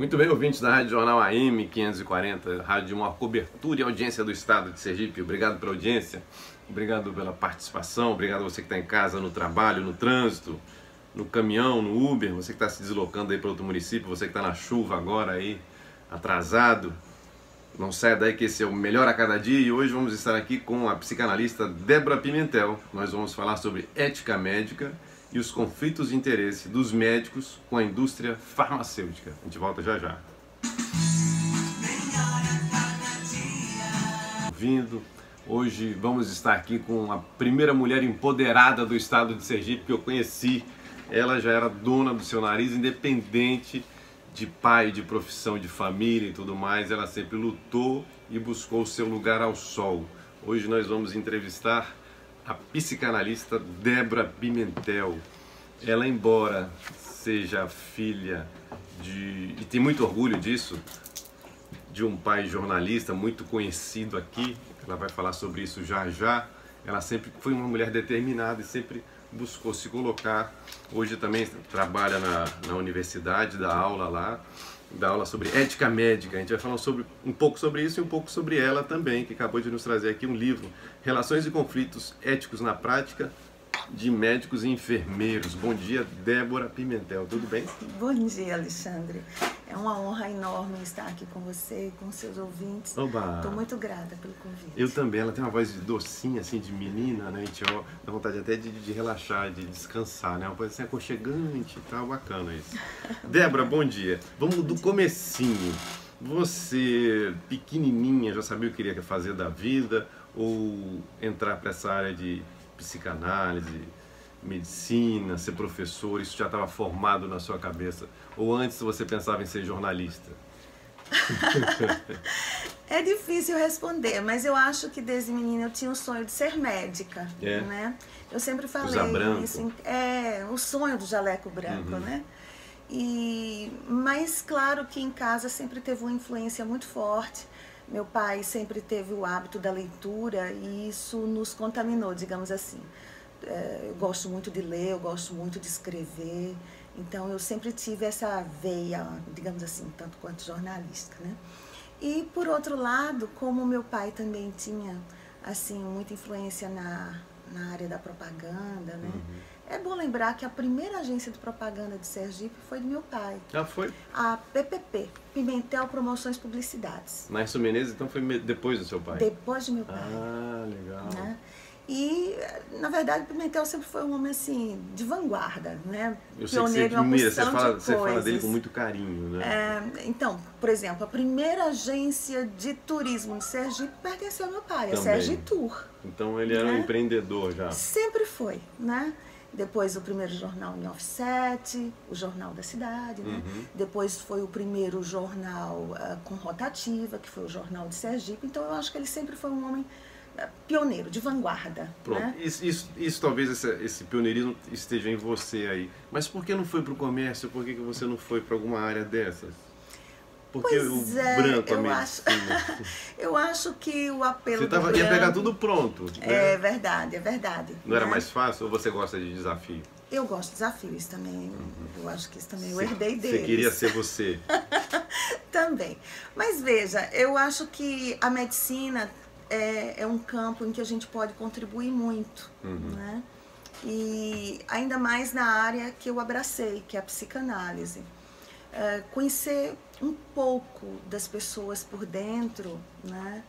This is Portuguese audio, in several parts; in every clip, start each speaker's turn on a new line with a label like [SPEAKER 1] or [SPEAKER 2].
[SPEAKER 1] Muito bem, ouvintes da Rádio Jornal AM 540, rádio de maior cobertura e audiência do estado de Sergipe. Obrigado pela audiência, obrigado pela participação, obrigado a você que está em casa, no trabalho, no trânsito, no caminhão, no Uber, você que está se deslocando aí para outro município, você que está na chuva agora aí, atrasado. Não saia daí que esse é o Melhor a Cada Dia e hoje vamos estar aqui com a psicanalista Débora Pimentel. Nós vamos falar sobre ética médica e os conflitos de interesse dos médicos com a indústria farmacêutica. A gente volta já já. Vindo. Hoje vamos estar aqui com a primeira mulher empoderada do estado de Sergipe que eu conheci. Ela já era dona do seu nariz, independente de pai, de profissão, de família e tudo mais. Ela sempre lutou e buscou o seu lugar ao sol. Hoje nós vamos entrevistar a psicanalista Débora Pimentel. Ela, embora seja filha e tem muito orgulho disso, de um pai jornalista muito conhecido aqui, ela vai falar sobre isso já já, ela sempre foi uma mulher determinada e sempre buscou se colocar. Hoje também trabalha na universidade, dá aula lá, dá aula sobre ética médica. A gente vai falar um pouco sobre isso e um pouco sobre ela também, que acabou de nos trazer aqui um livro, Relações e Conflitos Éticos na Prática de Médicos e Enfermeiros. Bom dia, Débora Pimentel, tudo bem?
[SPEAKER 2] Bom dia, Alexandre. É uma honra enorme estar aqui com você e com seus ouvintes. Estou muito grata pelo convite.
[SPEAKER 1] Eu também. Ela tem uma voz docinha, assim, de menina, né? A gente dá vontade até de relaxar, de descansar, né? Uma coisa assim aconchegante e tal, bacana isso. Débora, bom dia. Vamos do comecinho. Você, pequenininha, já sabia o que queria fazer da vida ou entrar para essa área de psicanálise, medicina, ser professor, isso já estava formado na sua cabeça? Ou antes você pensava em ser jornalista?
[SPEAKER 2] É difícil responder, mas eu acho que desde menina eu tinha o sonho de ser médica, né? Eu sempre falei isso, o sonho do jaleco branco, né? Mas claro que em casa sempre teve uma influência muito forte. Meu pai sempre teve o hábito da leitura e isso nos contaminou, digamos assim. Eu gosto muito de ler, eu gosto muito de escrever, então eu sempre tive essa veia, digamos assim, tanto quanto jornalista, né? E por outro lado, como meu pai também tinha, assim, muita influência na área da propaganda, né? É bom lembrar que a primeira agência de propaganda de Sergipe foi do meu pai.
[SPEAKER 1] Ah, foi?
[SPEAKER 2] A PPP, Pimentel Promoções Publicidades.
[SPEAKER 1] Márcio Menezes, então, foi depois do seu pai?
[SPEAKER 2] Depois do meu pai.
[SPEAKER 1] Ah, legal.
[SPEAKER 2] Né? E, na verdade, Pimentel sempre foi um homem, assim, de vanguarda, né?
[SPEAKER 1] Eu sei que você admira, você fala dele com muito carinho, né?
[SPEAKER 2] Então, por exemplo, a primeira agência de turismo de Sergipe pertenceu ao meu pai, a Sergitur.
[SPEAKER 1] Então ele era um empreendedor já.
[SPEAKER 2] Sempre foi, né? Depois o primeiro jornal em offset, o Jornal da Cidade, né? Depois foi o primeiro jornal com rotativa, que foi o Jornal de Sergipe. Então eu acho que ele sempre foi um homem pioneiro, de vanguarda.
[SPEAKER 1] Pronto, né? Isso talvez esse pioneirismo esteja em você aí. Mas por que não foi para o comércio? Por que você não foi para alguma área dessas? Porque o branco, a medicina.
[SPEAKER 2] Eu acho que o apelo
[SPEAKER 1] Você ia pegar tudo pronto. Né?
[SPEAKER 2] É verdade, é verdade.
[SPEAKER 1] Não era mais fácil ou você gosta de desafio?
[SPEAKER 2] Eu gosto de desafios também. Eu acho que isso também eu herdei deles.
[SPEAKER 1] Você queria ser você?
[SPEAKER 2] Também. Mas veja, eu acho que a medicina é um campo em que a gente pode contribuir muito, né? E ainda mais na área que eu abracei, que é a psicanálise. Conhecer um pouco das pessoas por dentro, né?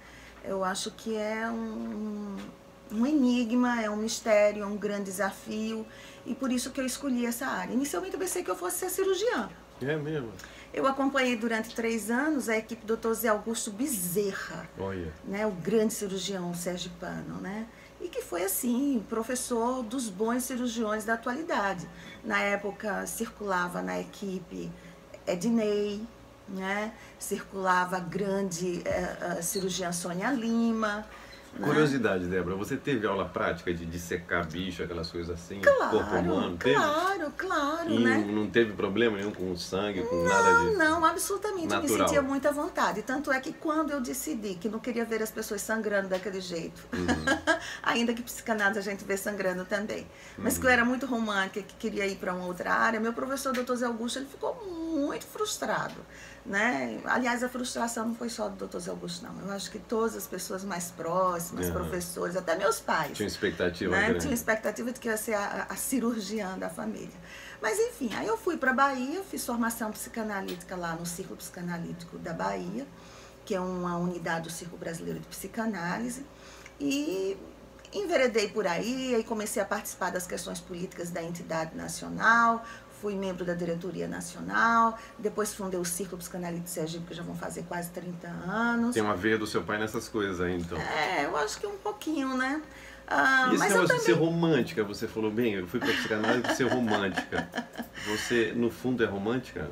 [SPEAKER 2] Eu acho que é um enigma, é um mistério, é um grande desafio e por isso que eu escolhi essa área. Inicialmente eu pensei que eu fosse ser cirurgiã.
[SPEAKER 1] É mesmo?
[SPEAKER 2] Eu acompanhei durante 3 anos a equipe do Dr. Zé Augusto Bezerra, né? O grande cirurgião sergipano, né? E que foi, assim, professor dos bons cirurgiões da atualidade. Na época circulava na equipe Ednei, né? Circulava a grande cirurgiã Sônia Lima.
[SPEAKER 1] Curiosidade, Débora, você teve aula prática de dissecar bicho, aquelas coisas assim?
[SPEAKER 2] Claro,
[SPEAKER 1] corpo humano?
[SPEAKER 2] Claro,
[SPEAKER 1] e
[SPEAKER 2] né?
[SPEAKER 1] Não teve problema nenhum com o sangue, com nada disso?
[SPEAKER 2] Não, absolutamente.
[SPEAKER 1] Natural.
[SPEAKER 2] Eu me sentia muita vontade. Tanto é que quando eu decidi que não queria ver as pessoas sangrando daquele jeito, ainda que psicanálise a gente vê sangrando também, mas que eu era muito romântica, que queria ir para uma outra área, meu professor Dr. Zé Augusto, ele ficou muito frustrado, né? Aliás, a frustração não foi só do Dr. Zé Augusto, não. Eu acho que todas as pessoas mais próximas, professores, até meus pais.
[SPEAKER 1] Tinha expectativa,
[SPEAKER 2] né?
[SPEAKER 1] grande.
[SPEAKER 2] Tinha expectativa de que eu ia ser a cirurgiã da família. Mas, enfim, aí eu fui para a Bahia, fiz formação psicanalítica lá no Círculo Psicanalítico da Bahia, que é uma unidade do Círculo Brasileiro de Psicanálise, e enveredei por aí comecei a participar das questões políticas da entidade nacional, fui membro da diretoria nacional, depois fundei o Círculo Psicanalítico de Sergipe, que já vão fazer quase 30 anos.
[SPEAKER 1] Tem uma veia do seu pai nessas coisas aí, então.
[SPEAKER 2] Eu acho que um pouquinho, né?
[SPEAKER 1] E esse
[SPEAKER 2] mas
[SPEAKER 1] negócio
[SPEAKER 2] também...
[SPEAKER 1] de ser romântica, você falou bem, eu fui para psicanálise de ser romântica. Você, no fundo, é romântica?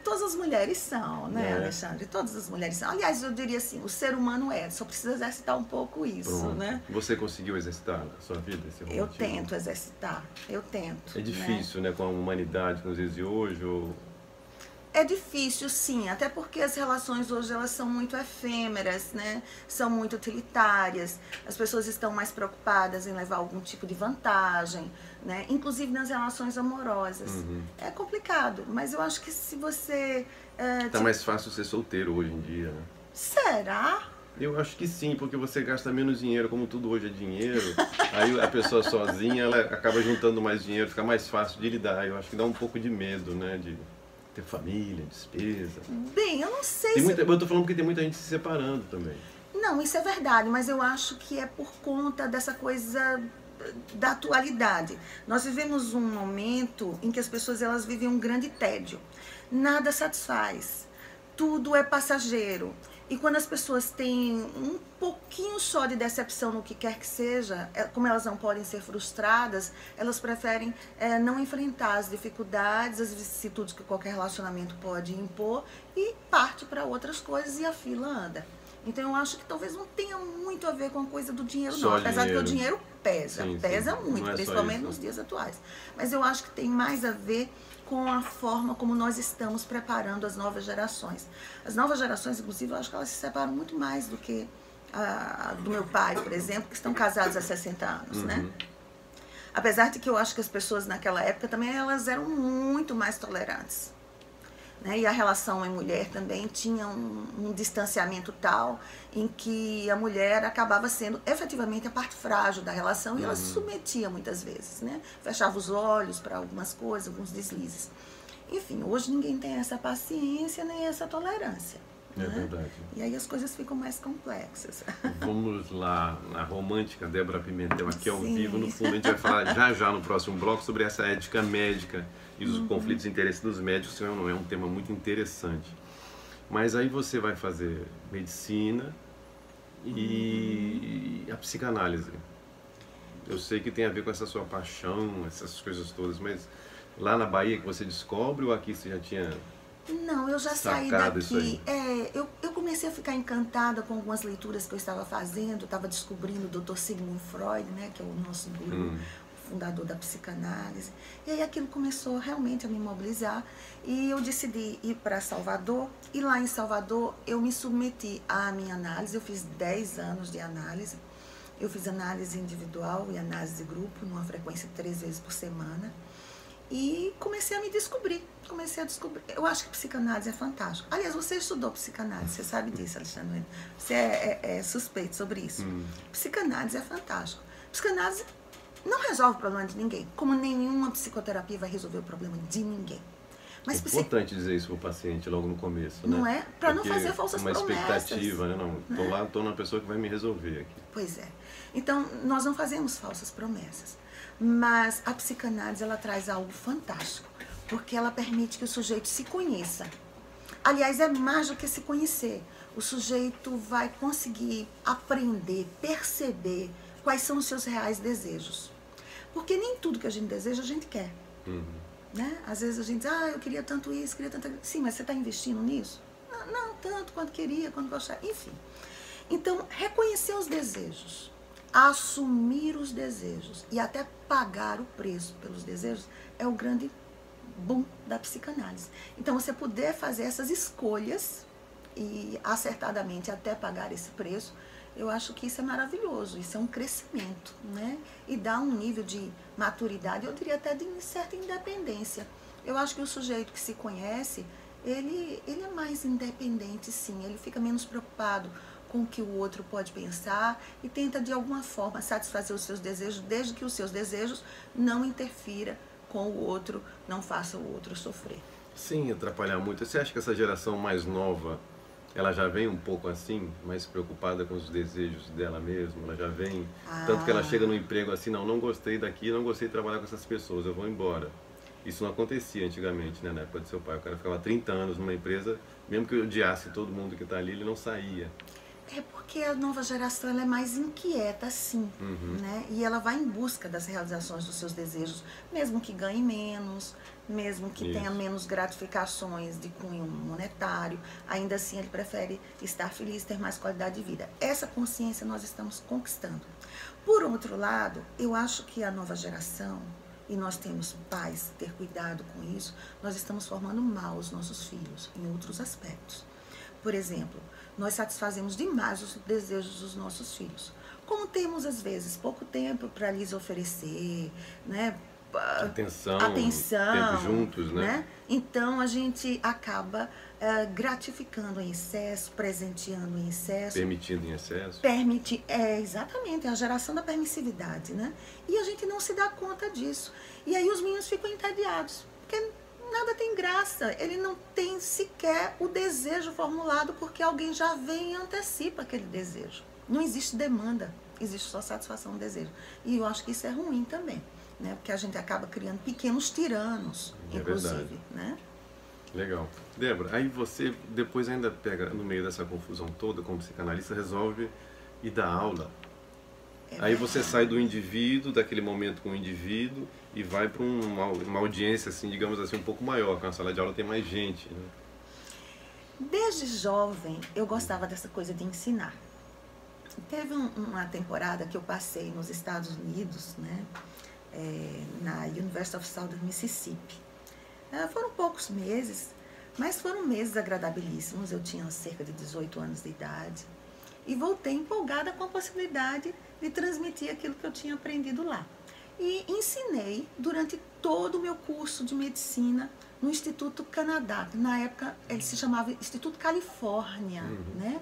[SPEAKER 2] Todas as mulheres são, né, Alexandre? Todas as mulheres são. Aliás, eu diria assim, o ser humano só precisa exercitar um pouco isso,
[SPEAKER 1] Pronto.
[SPEAKER 2] né?
[SPEAKER 1] Você conseguiu exercitar na sua vida esse romantismo?
[SPEAKER 2] Eu tento exercitar, eu tento.
[SPEAKER 1] É difícil, né, com a humanidade nos dias de hoje?
[SPEAKER 2] É difícil, sim, até porque as relações hoje elas são muito efêmeras, né? São muito utilitárias. As pessoas estão mais preocupadas em levar algum tipo de vantagem, né? Inclusive nas relações amorosas. É complicado, mas eu acho que se você...
[SPEAKER 1] Tá mais fácil ser solteiro hoje em dia, né?
[SPEAKER 2] Será?
[SPEAKER 1] Eu acho que sim, porque você gasta menos dinheiro, como tudo hoje é dinheiro. Aí a pessoa sozinha, ela acaba juntando mais dinheiro, fica mais fácil de lidar. Eu acho que dá um pouco de medo, né, de ter família, despesa.
[SPEAKER 2] Bem, eu não sei
[SPEAKER 1] Eu tô falando porque tem muita gente se separando também.
[SPEAKER 2] Não, isso é verdade, mas eu acho que é por conta dessa coisa da atualidade. Nós vivemos um momento em que as pessoas elas vivem um grande tédio. Nada satisfaz. Tudo é passageiro. E quando as pessoas têm um pouquinho só de decepção no que quer que seja, como elas não podem ser frustradas, elas preferem não enfrentar as dificuldades, as vicissitudes que qualquer relacionamento pode impor e parte para outras coisas e a fila anda. Então eu acho que talvez não tenha muito a ver com a coisa do dinheiro, não. Apesar de que o dinheiro pesa, pesa muito, principalmente nos dias atuais. Mas eu acho que tem mais a ver com a forma como nós estamos preparando as novas gerações. As novas gerações, inclusive, eu acho que elas se separam muito mais do que do meu pai, por exemplo, que estão casados há 60 anos, né? Apesar de que eu acho que as pessoas naquela época também elas eram muito mais tolerantes. Né? E a relação homem-mulher também tinha um distanciamento tal em que a mulher acabava sendo efetivamente a parte frágil da relação e ela se submetia muitas vezes, né? Fechava os olhos para algumas coisas, alguns deslizes. Enfim, hoje ninguém tem essa paciência nem essa tolerância.
[SPEAKER 1] É verdade.
[SPEAKER 2] E aí as coisas ficam mais complexas.
[SPEAKER 1] Vamos lá, na romântica Débora Pimentel, aqui ao vivo. No fundo, a gente vai falar já no próximo bloco sobre essa ética médica e os conflitos de interesse dos médicos, que é um tema muito interessante. Mas aí você vai fazer medicina e a psicanálise. Eu sei que tem a ver com essa sua paixão, essas coisas todas, mas lá na Bahia que você descobre ou aqui você já tinha...
[SPEAKER 2] Não, eu já saí daqui. Eu comecei a ficar encantada com algumas leituras que eu estava fazendo, estava descobrindo o Dr. Sigmund Freud, né, que é o nosso guru, fundador da psicanálise. E aí aquilo começou realmente a me mobilizar e eu decidi ir para Salvador. E lá em Salvador eu me submeti à minha análise, eu fiz 10 anos de análise. Eu fiz análise individual e análise de grupo, numa frequência de 3 vezes por semana. E comecei a me descobrir, Eu acho que psicanálise é fantástico. Aliás, você estudou psicanálise, você sabe disso, Alexandre. Você é suspeito sobre isso. Psicanálise é fantástico. Psicanálise não resolve o problema de ninguém, como nenhuma psicoterapia vai resolver o problema de ninguém. Mas
[SPEAKER 1] é importante dizer isso para o paciente logo no começo, né?
[SPEAKER 2] Não é? Para não fazer falsas promessas.
[SPEAKER 1] Uma expectativa, né? Não, estou na pessoa que vai me resolver aqui.
[SPEAKER 2] Pois é. Então, nós não fazemos falsas promessas. Mas a psicanálise, ela traz algo fantástico, porque ela permite que o sujeito se conheça. Aliás, é mais do que se conhecer. O sujeito vai conseguir aprender, perceber quais são os seus reais desejos. Porque nem tudo que a gente deseja, a gente quer. Né? Às vezes a gente diz, eu queria tanto isso, queria tanto aquilo. Sim, mas você está investindo nisso? Não tanto quanto queria, quanto gostava. Enfim. Então, reconhecer os desejos, assumir os desejos e até pagar o preço pelos desejos é o grande boom da psicanálise. Então, você poder fazer essas escolhas e acertadamente até pagar esse preço Eu acho que isso é maravilhoso, isso é um crescimento, né? E dá um nível de maturidade, eu diria até de certa independência. Eu acho que o sujeito que se conhece, ele é mais independente, sim, ele fica menos preocupado com o que o outro pode pensar e tenta de alguma forma satisfazer os seus desejos, desde que os seus desejos não interfira com o outro, não faça o outro sofrer.
[SPEAKER 1] Sim, atrapalhar muito. Você acha que essa geração mais nova, ela já vem um pouco assim, mais preocupada com os desejos dela mesma? Ela já vem, tanto que ela chega no emprego assim, não gostei daqui, não gostei de trabalhar com essas pessoas, eu vou embora. Isso não acontecia antigamente, né, na época do seu pai. O cara ficava 30 anos numa empresa, mesmo que odiasse todo mundo que está ali, ele não saía.
[SPEAKER 2] É porque a nova geração ela é mais inquieta, sim, né? E ela vai em busca das realizações dos seus desejos, mesmo que ganhe menos, mesmo que tenha menos gratificações de cunho monetário, ainda assim ele prefere estar feliz, ter mais qualidade de vida. Essa consciência nós estamos conquistando. Por outro lado, eu acho que a nova geração, e nós temos pais ter cuidado com isso, nós estamos formando mal os nossos filhos em outros aspectos. Por exemplo, nós satisfazemos demais os desejos dos nossos filhos. Como temos, às vezes, pouco tempo para lhes oferecer, né?
[SPEAKER 1] Atenção,
[SPEAKER 2] Atenção,
[SPEAKER 1] tempo juntos, né?
[SPEAKER 2] Então, a gente acaba gratificando em excesso, presenteando em excesso.
[SPEAKER 1] Permitindo em excesso.
[SPEAKER 2] Exatamente, é a geração da permissividade, né? E a gente não se dá conta disso. E aí os meninos ficam entediados, porque nada tem graça, ele não tem sequer o desejo formulado porque alguém já vem e antecipa aquele desejo. Não existe demanda, existe só satisfação do desejo. E eu acho que isso é ruim também, né? Porque a gente acaba criando pequenos tiranos, inclusive,
[SPEAKER 1] verdade.
[SPEAKER 2] né?
[SPEAKER 1] Legal. Débora, aí você depois ainda pega, no meio dessa confusão toda, como psicanalista, resolve ir dar aula. Aí você sai do indivíduo, daquele momento com o indivíduo, e vai para uma audiência, assim, digamos assim, um pouco maior, porque na sala de aula tem mais gente, né?
[SPEAKER 2] Desde jovem, eu gostava dessa coisa de ensinar. Teve uma temporada que eu passei nos Estados Unidos, né? Na University of Southern Mississippi. Foram poucos meses, mas foram meses agradabilíssimos. Eu tinha cerca de 18 anos de idade. E voltei empolgada com a possibilidade de transmitir aquilo que eu tinha aprendido lá. E ensinei durante todo o meu curso de medicina no Instituto Canadá. Na época ele se chamava Instituto Califórnia, né?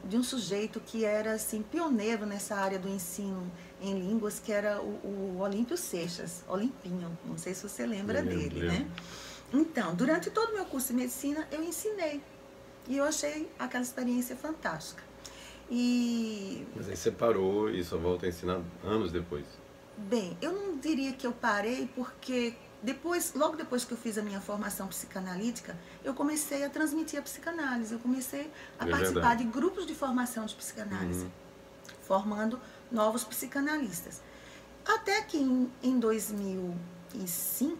[SPEAKER 2] De um sujeito que era assim, pioneiro nessa área do ensino em línguas, que era o Olímpio Seixas, Olimpinho, não sei se você lembra dele, né? Então, durante todo o meu curso de medicina, eu ensinei. E eu achei aquela experiência fantástica.
[SPEAKER 1] Mas aí você parou e só volta a ensinar anos depois.
[SPEAKER 2] Bem, eu não diria que eu parei, porque logo depois que eu fiz a minha formação psicanalítica, eu comecei a transmitir a psicanálise, eu comecei a participar de grupos de formação de psicanálise, formando novos psicanalistas. Até que em 2005,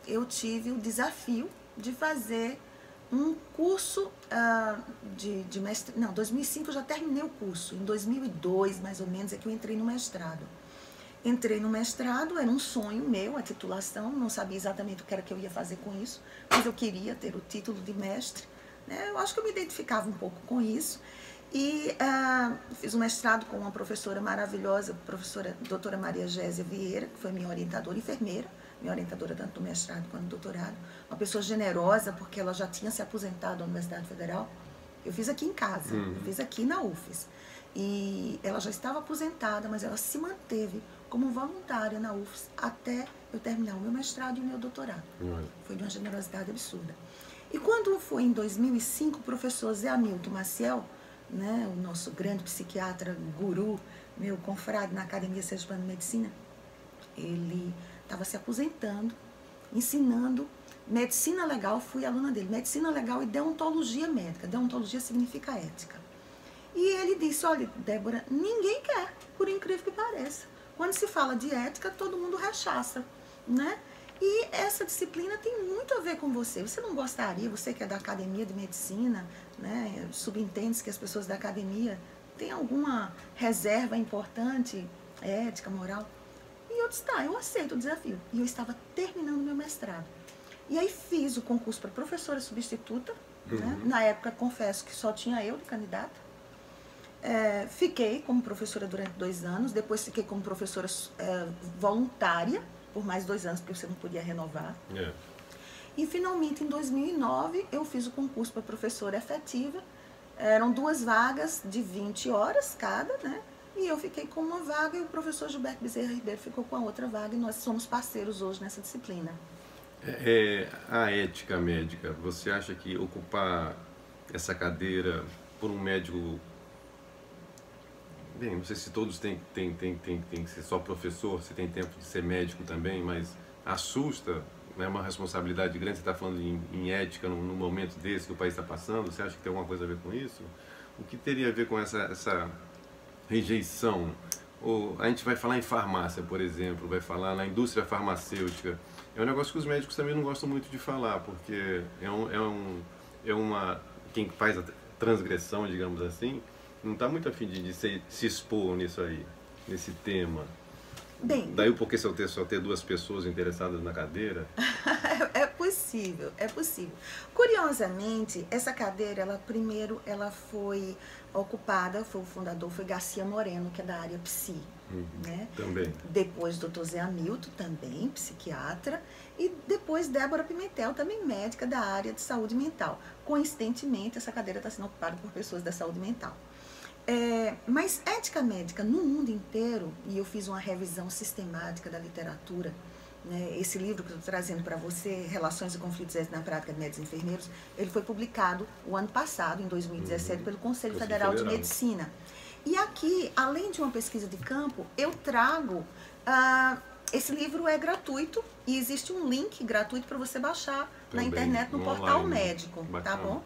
[SPEAKER 2] eu tive o desafio de fazer um curso de mestre. Não, 2005 eu já terminei o curso. Em 2002, mais ou menos, é que eu entrei no mestrado. Entrei no mestrado, era um sonho meu, a titulação, não sabia exatamente o que era que eu ia fazer com isso, mas eu queria ter o título de mestre, né? Eu acho que eu me identificava um pouco com isso. E fiz um mestrado com uma professora maravilhosa, professora doutora Maria Gésia Vieira, que foi minha orientadora, enfermeira, minha orientadora tanto no mestrado quanto no doutorado. Uma pessoa generosa, porque ela já tinha se aposentado da Universidade Federal. Eu fiz aqui em casa, eu fiz aqui na UFES. E ela já estava aposentada, mas ela se manteve como voluntária na UFES até eu terminar o meu mestrado e o meu doutorado. Foi de uma generosidade absurda. E quando foi em 2005, o professor Zé Hamilton Maciel, né, o nosso grande psiquiatra, guru, meu confrade na Academia Sergipana de Medicina, ele estava se aposentando, ensinando medicina legal, fui aluna dele, medicina legal e deontologia médica. Deontologia significa ética. E ele disse, olha, Débora, ninguém quer, por incrível que pareça. Quando se fala de ética, todo mundo rechaça, né? E essa disciplina tem muito a ver com você. Você não gostaria, você que é da academia de medicina, né? Subentende-se que as pessoas da academia têm alguma reserva importante, ética, moral. E eu disse, tá, eu aceito o desafio. E eu estava terminando meu mestrado. E aí fiz o concurso para professora substituta, Né? Na época, confesso que só tinha eu de candidata. Fiquei como professora durante 2 anos, depois fiquei como professora voluntária por mais 2 anos, porque você não podia renovar. E finalmente, em 2009, eu fiz o concurso para professora efetiva. Eram 2 vagas de 20 horas cada, né? E eu fiquei com uma vaga e o professor Gilberto Bezerra Ribeiro ficou com a outra vaga, e nós somos parceiros hoje nessa disciplina.
[SPEAKER 1] A ética médica, você acha que ocupar essa cadeira por um médico... Bem, não sei se todos têm que ser só professor, se tem tempo de ser médico também, mas assusta, é uma responsabilidade grande. Você está falando em ética num momento desse que o país está passando, você acha que tem alguma coisa a ver com isso? O que teria a ver com essa rejeição? Ou a gente vai falar em farmácia, por exemplo, vai falar na indústria farmacêutica. É um negócio que os médicos também não gostam muito de falar, porque quem faz a transgressão, digamos assim, não está muito afim de se expor nisso aí, nesse tema.
[SPEAKER 2] Bem,
[SPEAKER 1] daí o porquê só ter 2 pessoas interessadas na cadeira?
[SPEAKER 2] É possível. Curiosamente, essa cadeira, primeiro ela foi ocupada, o fundador foi Garcia Moreno, que é da área psi. Né?
[SPEAKER 1] Também.
[SPEAKER 2] Depois Dr. Zé Hamilton, também psiquiatra, e depois Débora Pimentel, também médica da área de saúde mental. Coincidentemente, essa cadeira está sendo ocupada por pessoas da saúde mental. Mas ética médica no mundo inteiro, e eu fiz uma revisão sistemática da literatura, né, esse livro que eu estou trazendo para você, Relações e Conflitos na Prática de Médicos e Enfermeiros, ele foi publicado o ano passado, em 2017, pelo Conselho Federal de Medicina. E aqui, além de uma pesquisa de campo, eu trago... esse livro é gratuito e existe um link gratuito para você baixar também, na internet, no portal online, médico, bacana. Tá bom?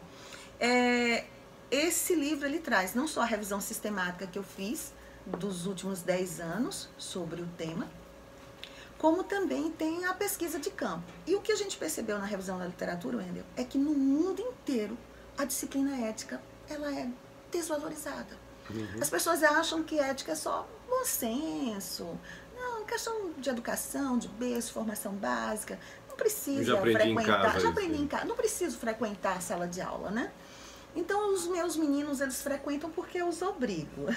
[SPEAKER 2] Esse livro, ele traz não só a revisão sistemática que eu fiz dos últimos 10 anos sobre o tema, como também tem a pesquisa de campo. E o que a gente percebeu na revisão da literatura, Wendel, é que no mundo inteiro a disciplina ética, ela é desvalorizada. As pessoas acham que ética é só bom senso, não, questão de educação, de berço, formação básica, não precisa frequentar, já aprendi em casa, não preciso frequentar a sala de aula, né? Então, os meus meninos, eles frequentam porque eu os obrigo.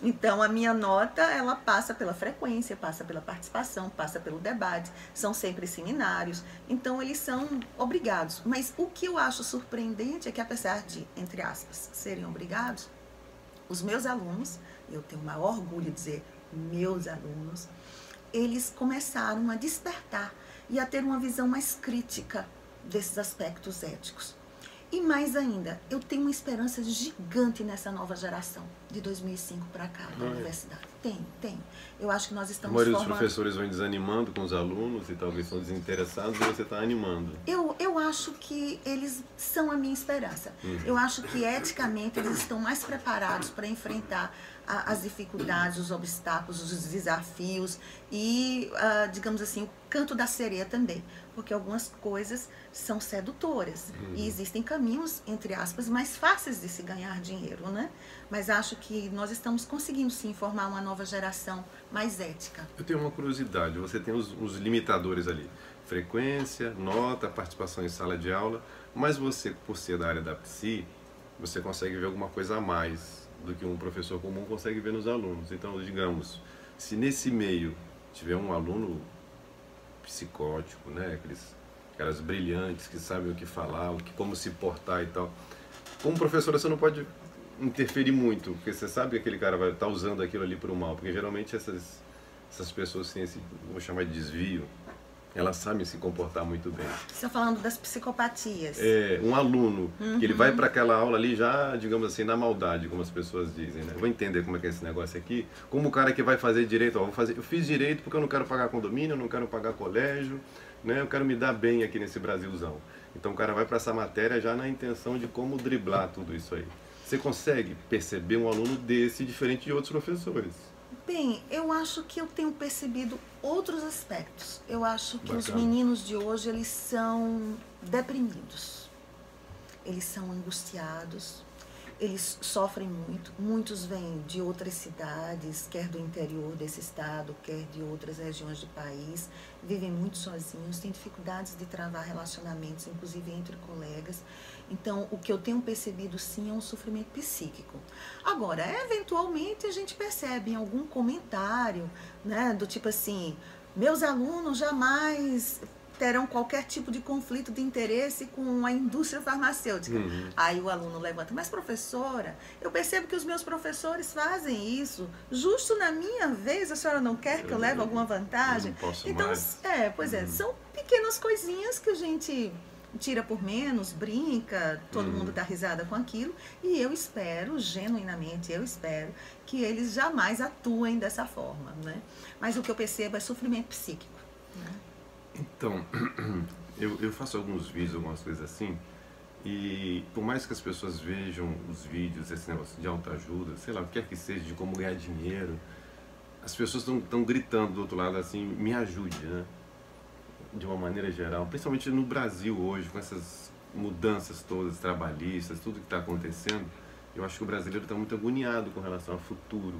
[SPEAKER 2] Então, a minha nota, ela passa pela frequência, passa pela participação, passa pelo debate, são sempre seminários, então eles são obrigados. Mas o que eu acho surpreendente é que, apesar de, entre aspas, serem obrigados, os meus alunos, eu tenho o maior orgulho de dizer meus alunos, eles começaram a despertar e a ter uma visão mais crítica desses aspectos éticos. E mais ainda, eu tenho uma esperança gigante nessa nova geração, de 2005 para cá, da universidade. Tem. Eu acho que nós estamos formando... A maioria
[SPEAKER 1] dos professores vão desanimando com os alunos e talvez são desinteressados, e você está animando.
[SPEAKER 2] Eu acho que eles são a minha esperança. Eu acho que eticamente eles estão mais preparados para enfrentar as dificuldades, os obstáculos, os desafios e, digamos assim, o canto da sereia também. Porque algumas coisas são sedutoras e existem caminhos, entre aspas, mais fáceis de se ganhar dinheiro, né? Mas acho que nós estamos conseguindo, sim, formar uma nova geração mais ética.
[SPEAKER 1] Eu tenho uma curiosidade, você tem os limitadores ali, frequência, nota, participação em sala de aula, mas você, por ser da área da psi, você consegue ver alguma coisa a mais do que um professor comum consegue ver nos alunos. Então, digamos, se nesse meio tiver um aluno psicótico, né, aquelas brilhantes que sabem o que falar, como se portar e tal, como professora você não pode interferir muito, porque você sabe que aquele cara vai estar usando aquilo ali para o mal, porque geralmente essas pessoas têm esse, vou chamar de desvio, elas sabem se comportar muito bem.
[SPEAKER 2] Você está falando das psicopatias.
[SPEAKER 1] Um aluno, que ele vai para aquela aula ali já, digamos assim, na maldade, como as pessoas dizem, né? Eu vou entender como é que é esse negócio aqui. Como o cara que vai fazer direito, eu fiz direito porque eu não quero pagar condomínio, eu não quero pagar colégio, né? Eu quero me dar bem aqui nesse Brasilzão. Então o cara vai para essa matéria já na intenção de como driblar tudo isso aí. Você consegue perceber um aluno desse diferente de outros professores?
[SPEAKER 2] Bem, eu acho que eu tenho percebido outros aspectos. Eu acho que os meninos de hoje, eles são deprimidos. Eles são angustiados. eles sofrem muito, muitos vêm de outras cidades, quer do interior desse estado, quer de outras regiões do país, vivem muito sozinhos, têm dificuldades de travar relacionamentos, inclusive entre colegas. Então, o que eu tenho percebido, sim, é um sofrimento psíquico. Agora, eventualmente, a gente percebe em algum comentário, né, do tipo assim, meus alunos jamais terão qualquer tipo de conflito de interesse com a indústria farmacêutica. Aí o aluno levanta, mas professora, eu percebo que os meus professores fazem isso, justo na minha vez a senhora não quer que eu leve alguma vantagem?
[SPEAKER 1] Não posso
[SPEAKER 2] então,
[SPEAKER 1] mais.
[SPEAKER 2] São pequenas coisinhas que a gente tira por menos, brinca, todo mundo dá risada com aquilo, e eu espero, genuinamente, eu espero que eles jamais atuem dessa forma, né? Mas o que eu percebo é sofrimento psíquico, né?
[SPEAKER 1] Então, eu faço alguns vídeos, algumas coisas assim, e por mais que as pessoas vejam os vídeos, esse negócio de autoajuda, sei lá, o que quer que seja, de como ganhar dinheiro, as pessoas estão gritando do outro lado assim, me ajude, né? De uma maneira geral, principalmente no Brasil hoje, com essas mudanças todas trabalhistas, tudo que está acontecendo, eu acho que o brasileiro está muito agoniado com relação ao futuro,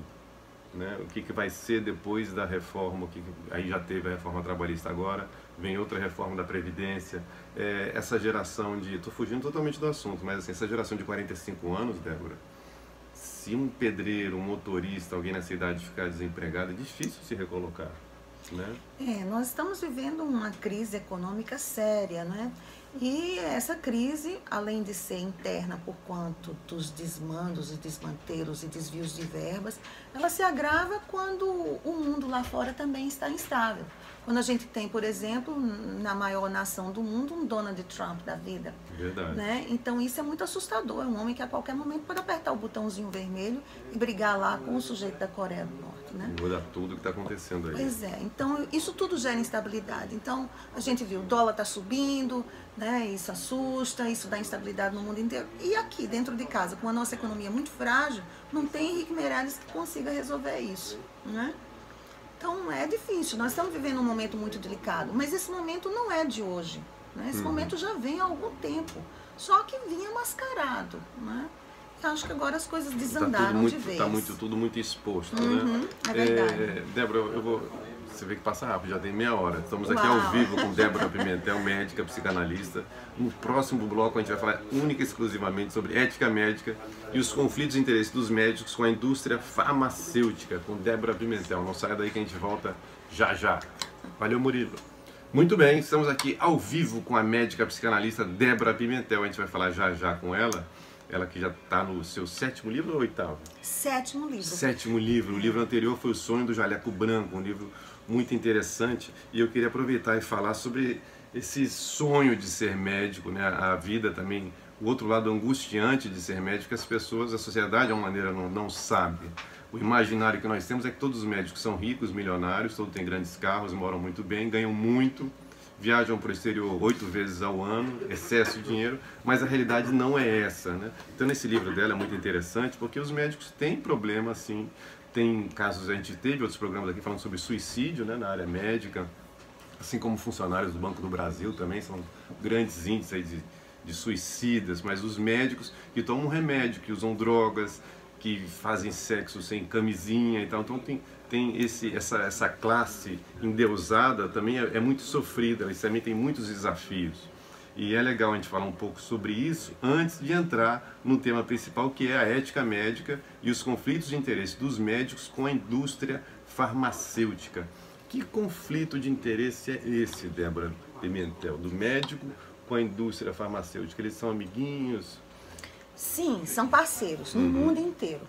[SPEAKER 1] né? O que vai ser depois da reforma, aí já teve a reforma trabalhista, agora vem outra reforma da Previdência, essa geração de, estou fugindo totalmente do assunto, mas assim, essa geração de 45 anos, Débora, se um pedreiro, um motorista, alguém nessa idade ficar desempregado, é difícil se recolocar, né?
[SPEAKER 2] Nós estamos vivendo uma crise econômica séria, né? E essa crise, além de ser interna por conta dos desmandos e desmantelos e desvios de verbas, ela se agrava quando o mundo lá fora também está instável. Quando a gente tem, por exemplo, na maior nação do mundo, um Donald Trump da vida.
[SPEAKER 1] Verdade.
[SPEAKER 2] Né? Então isso é muito assustador. É um homem que a qualquer momento pode apertar o botãozinho vermelho e brigar lá com o sujeito da Coreia do Norte. Né?
[SPEAKER 1] Muda tudo o que está acontecendo aí.
[SPEAKER 2] Pois é, então isso tudo gera instabilidade. Então a gente viu, o dólar está subindo, né? Isso assusta, isso dá instabilidade no mundo inteiro. E aqui, dentro de casa, com a nossa economia muito frágil, não tem Henrique Meirelles que consiga resolver isso. Né? Então é difícil, nós estamos vivendo um momento muito delicado, mas esse momento não é de hoje. Né? Esse momento já vem há algum tempo, só que vinha mascarado. Né? Acho que agora as coisas desandaram de vez.
[SPEAKER 1] Está tudo muito exposto, né?
[SPEAKER 2] É verdade.
[SPEAKER 1] Débora, você vê que passa rápido, já tem meia hora. Estamos aqui ao vivo com Débora Pimentel, médica, psicanalista. No próximo bloco a gente vai falar única e exclusivamente sobre ética médica e os conflitos de interesse dos médicos com a indústria farmacêutica, com Débora Pimentel. Não saia daí que a gente volta já já. Valeu, Murilo. Muito bem, estamos aqui ao vivo com a médica psicanalista Débora Pimentel. A gente vai falar já já com ela. Ela que já está no seu 7º livro ou 8º?
[SPEAKER 2] 7º livro.
[SPEAKER 1] 7º livro. O livro anterior foi O Sonho do Jaleco Branco, um livro muito interessante. E eu queria aproveitar e falar sobre esse sonho de ser médico, né? A vida também, o outro lado angustiante de ser médico, as pessoas, a sociedade, de uma maneira, não sabe. O imaginário que nós temos é que todos os médicos são ricos, milionários, todos têm grandes carros, moram muito bem, ganham muito, viajam para o exterior 8 vezes ao ano, excesso de dinheiro, mas a realidade não é essa, né? Então, nesse livro dela é muito interessante, porque os médicos têm problema, assim, tem casos, a gente teve outros programas aqui falando sobre suicídio, né, na área médica, assim como funcionários do Banco do Brasil também, são grandes índices aí de suicidas, mas os médicos que tomam remédio, que usam drogas, que fazem sexo sem camisinha e tal, então tem essa classe endeusada também é muito sofrida, eles também têm muitos desafios. E é legal a gente falar um pouco sobre isso antes de entrar no tema principal, que é a ética médica e os conflitos de interesse dos médicos com a indústria farmacêutica. Que conflito de interesse é esse, Débora Pimentel, do médico com a indústria farmacêutica? Eles são amiguinhos?
[SPEAKER 2] Sim, são parceiros no mundo inteiro.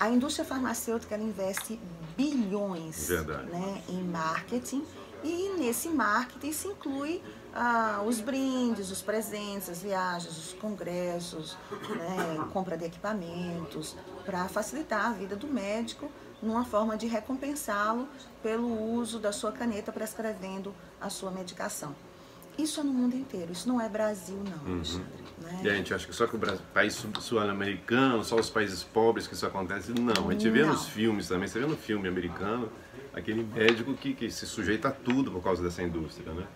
[SPEAKER 2] A indústria farmacêutica ela investe bilhões, né, em marketing, e nesse marketing se inclui os brindes, os presentes, as viagens, os congressos, né, compra de equipamentos, para facilitar a vida do médico numa forma de recompensá-lo pelo uso da sua caneta prescrevendo a sua medicação. Isso é no mundo inteiro, isso não é Brasil não, Alexandre. Né?
[SPEAKER 1] E a gente acha que só que o país sul-americano, só os países pobres que isso acontece. Não, a gente vê nos filmes também, você vê no filme americano, aquele médico que se sujeita a tudo por causa dessa indústria, né?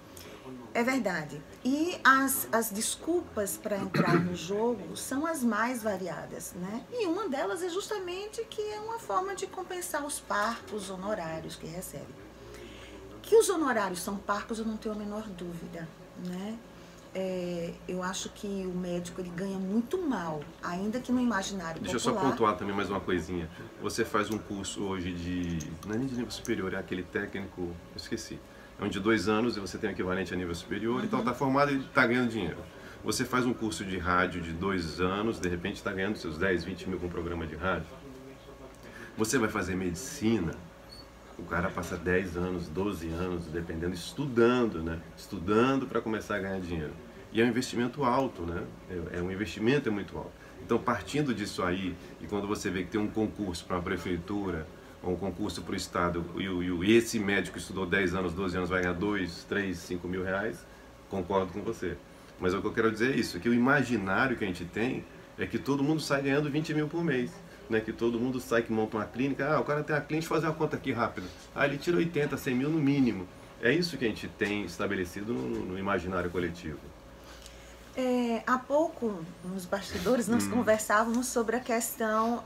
[SPEAKER 2] É verdade. E as desculpas para entrar no jogo são as mais variadas, né? E uma delas é justamente que é uma forma de compensar os parcos honorários que recebe. Que os honorários são parcos, eu não tenho a menor dúvida, né? Eu acho que o médico ele ganha muito mal, ainda que no imaginário
[SPEAKER 1] Deixa
[SPEAKER 2] popular.
[SPEAKER 1] eu só pontuar também mais uma coisinha. Você faz um curso hoje não é nem de nível superior, é aquele técnico, eu esqueci. É um de 2 anos e você tem equivalente a nível superior, então está formado e está ganhando dinheiro. Você faz um curso de rádio de 2 anos, de repente está ganhando seus 10, 20 mil com um programa de rádio. Você vai fazer medicina, o cara passa 10 anos, 12 anos, dependendo, estudando, né? Estudando para começar a ganhar dinheiro. E é um investimento alto, né? Um investimento muito alto. Então, partindo disso aí, e quando você vê que tem um concurso para uma prefeitura, ou um concurso para o Estado, e esse médico que estudou 10 anos, 12 anos, vai ganhar 2, 3, 5 mil reais, concordo com você. Mas o que eu quero dizer é isso, que o imaginário que a gente tem é que todo mundo sai ganhando 20 mil por mês. Né, que todo mundo sai, que monta uma clínica, o cara tem a clínica, fazer uma conta aqui rápido, ele tira 80, 100 mil no mínimo. É isso que a gente tem estabelecido no imaginário coletivo.
[SPEAKER 2] Há pouco, nos bastidores, nós conversávamos sobre a questão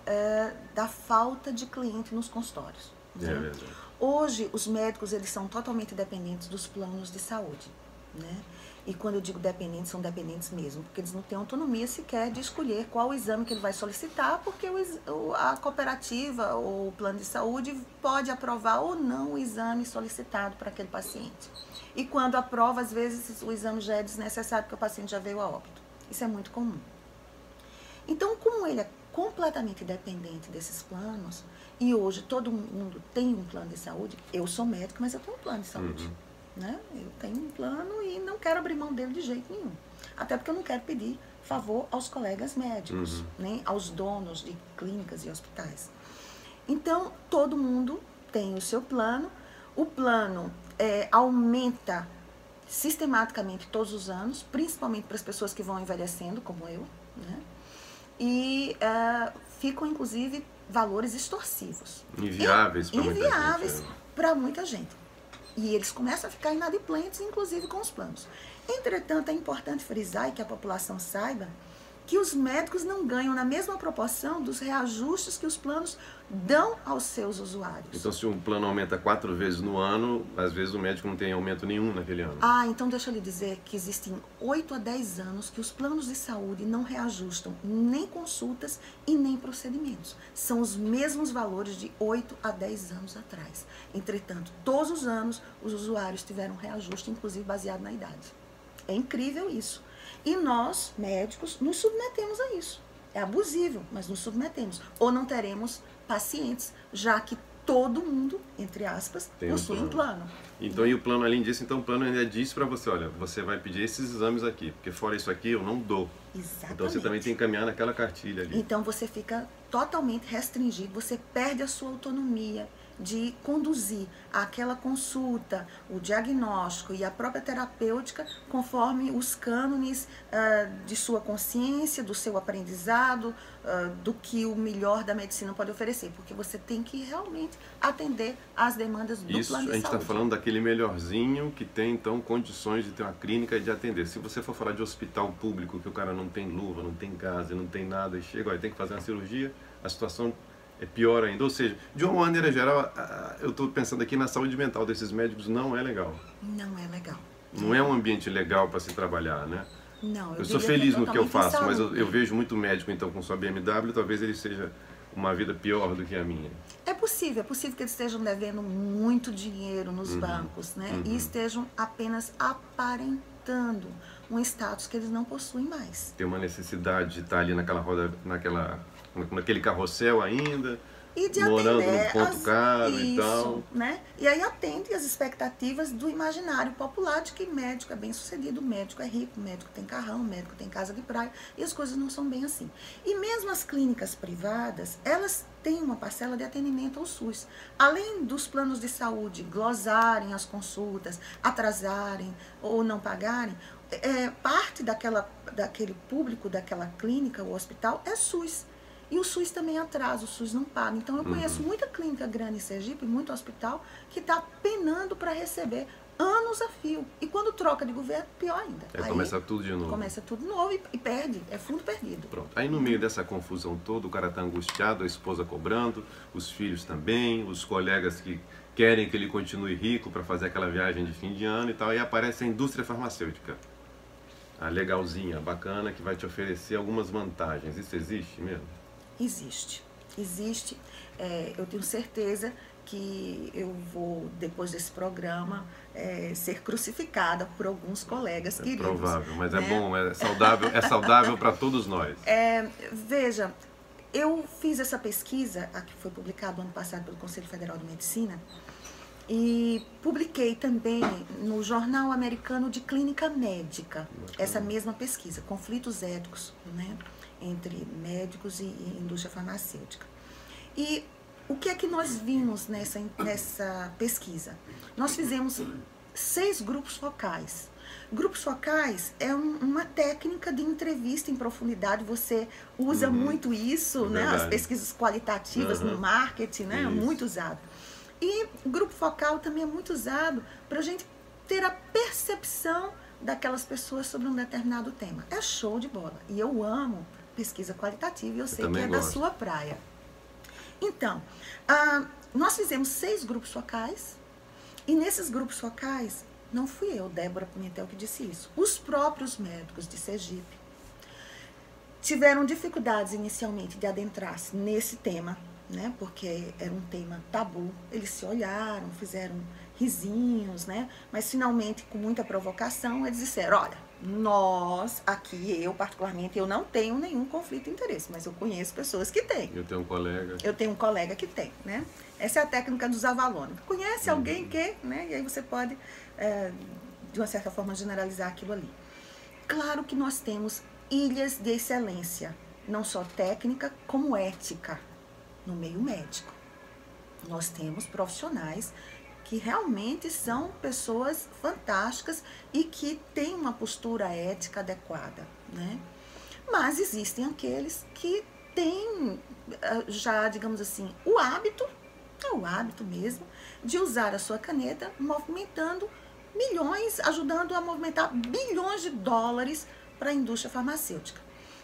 [SPEAKER 2] da falta de cliente nos consultórios.
[SPEAKER 1] É verdade.
[SPEAKER 2] Hoje, os médicos eles são totalmente dependentes dos planos de saúde, né? E quando eu digo dependentes, são dependentes mesmo, porque eles não têm autonomia sequer de escolher qual o exame que ele vai solicitar, porque a cooperativa ou o plano de saúde pode aprovar ou não o exame solicitado para aquele paciente. E quando aprova, às vezes o exame já é desnecessário porque o paciente já veio a óbito. Isso é muito comum. Então, como ele é completamente dependente desses planos, e hoje todo mundo tem um plano de saúde, eu sou médico, mas eu tenho um plano de saúde. Né? Eu tenho um plano e não quero abrir mão dele de jeito nenhum. Até porque eu não quero pedir favor aos colegas médicos, nem aos donos de clínicas e hospitais. Então, todo mundo tem o seu plano. O plano aumenta sistematicamente todos os anos, principalmente para as pessoas que vão envelhecendo, como eu, né? E ficam, inclusive, valores extorsivos.
[SPEAKER 1] Inviáveis para muita gente.
[SPEAKER 2] Inviáveis para muita gente. E eles começam a ficar inadimplentes, inclusive com os planos. Entretanto, é importante frisar e que a população saiba que os médicos não ganham na mesma proporção dos reajustes que os planos dão aos seus usuários.
[SPEAKER 1] Então, se um plano aumenta 4 vezes no ano, às vezes o médico não tem aumento nenhum naquele ano.
[SPEAKER 2] Então deixa eu lhe dizer que existem 8 a 10 anos que os planos de saúde não reajustam nem consultas e nem procedimentos. São os mesmos valores de 8 a 10 anos atrás. Entretanto, todos os anos os usuários tiveram reajuste, inclusive baseado na idade. É incrível isso. E nós, médicos, nos submetemos a isso. É abusivo, mas nos submetemos. Ou não teremos pacientes, já que todo mundo, entre aspas, possui um plano.
[SPEAKER 1] Então, e o plano, além disso, então o plano ainda diz para você, olha, você vai pedir esses exames aqui, porque fora isso aqui eu não dou.
[SPEAKER 2] Exatamente.
[SPEAKER 1] Então você também tem que caminhar naquela cartilha ali.
[SPEAKER 2] Então você fica totalmente restringido, você perde a sua autonomia de conduzir aquela consulta, o diagnóstico e a própria terapêutica conforme os cânones de sua consciência, do seu aprendizado, do que o melhor da medicina pode oferecer, porque você tem que realmente atender às demandas do plano de saúde.
[SPEAKER 1] Isso a gente está falando daquele melhorzinho que tem então condições de ter uma clínica e de atender. Se você for falar de hospital público, que o cara não tem luva, não tem casa, não tem nada, e chega, tem que fazer uma cirurgia, a situação é pior ainda. Ou seja, de uma maneira geral, eu estou pensando aqui na saúde mental desses médicos, não é legal.
[SPEAKER 2] Não é legal.
[SPEAKER 1] Não é um ambiente legal para se trabalhar, né?
[SPEAKER 2] Não,
[SPEAKER 1] eu sou feliz no que eu faço, mas eu vejo muito médico então com sua BMW, talvez ele seja uma vida pior do que a minha.
[SPEAKER 2] É possível que eles estejam devendo muito dinheiro nos bancos, né? E estejam apenas aparentando um status que eles não possuem mais.
[SPEAKER 1] Tem uma necessidade de estar ali naquela roda, naquele carrossel ainda,
[SPEAKER 2] e de
[SPEAKER 1] morando
[SPEAKER 2] atender
[SPEAKER 1] num ponto caro e tal.
[SPEAKER 2] Né? E aí atende as expectativas do imaginário popular de que médico é bem sucedido, médico é rico, médico tem carrão, médico tem casa de praia, e as coisas não são bem assim. E mesmo as clínicas privadas, elas têm uma parcela de atendimento ao SUS. Além dos planos de saúde glosarem as consultas, atrasarem ou não pagarem, parte daquele público, daquela clínica ou hospital é SUS. E o SUS também atrasa, o SUS não paga. Então eu conheço muita clínica grande em Sergipe, muito hospital, que está penando para receber anos a fio. E quando troca de governo, pior ainda.
[SPEAKER 1] Aí começa tudo de novo.
[SPEAKER 2] Começa tudo de novo e perde, é fundo perdido.
[SPEAKER 1] Pronto. Aí no meio dessa confusão toda, o cara está angustiado, a esposa cobrando, os filhos também, os colegas que querem que ele continue rico para fazer aquela viagem de fim de ano e tal. Aí aparece a indústria farmacêutica. A legalzinha, bacana, que vai te oferecer algumas vantagens. Isso existe mesmo?
[SPEAKER 2] Existe. Existe. Eu tenho certeza que eu vou, depois desse programa, ser crucificada por alguns colegas queridos.
[SPEAKER 1] É provável, mas
[SPEAKER 2] né?
[SPEAKER 1] É bom, é saudável para todos nós.
[SPEAKER 2] Veja, eu fiz essa pesquisa, a que foi publicada ano passado pelo Conselho Federal de Medicina, e publiquei também no Jornal Americano de Clínica Médica, essa mesma pesquisa, conflitos éticos, né, entre médicos e indústria farmacêutica. E o que é que nós vimos nessa pesquisa? Nós fizemos 6 grupos focais. Grupos focais é uma técnica de entrevista em profundidade, você usa muito isso, né? As pesquisas qualitativas no marketing, né? É muito usado. E grupo focal também é muito usado para a gente ter a percepção daquelas pessoas sobre um determinado tema. É show de bola. E eu amo pesquisa qualitativa e eu sei que é da sua praia. Então, nós fizemos 6 grupos focais e nesses grupos focais, não fui eu, Débora Pimentel, que disse isso. Os próprios médicos de Sergipe tiveram dificuldades inicialmente de adentrar-se nesse tema, né? Porque era um tema tabu. Eles se olharam, fizeram risinhos, né? Mas finalmente, com muita provocação, eles disseram, olha, nós aqui, eu particularmente, eu não tenho nenhum conflito de interesse, mas eu conheço pessoas que têm.
[SPEAKER 1] Eu tenho um colega.
[SPEAKER 2] Eu tenho um colega que tem, né? Essa é a técnica dos avalônicos. Conhece alguém que, né? E aí você pode, de uma certa forma, generalizar aquilo ali. Claro que nós temos ilhas de excelência, não só técnica, como ética, no meio médico. Nós temos profissionais que realmente são pessoas fantásticas e que têm uma postura ética adequada, né? Mas existem aqueles que têm já, digamos assim, o hábito mesmo, de usar a sua caneta movimentando milhões, ajudando a movimentar bilhões de dólares para a indústria farmacêutica.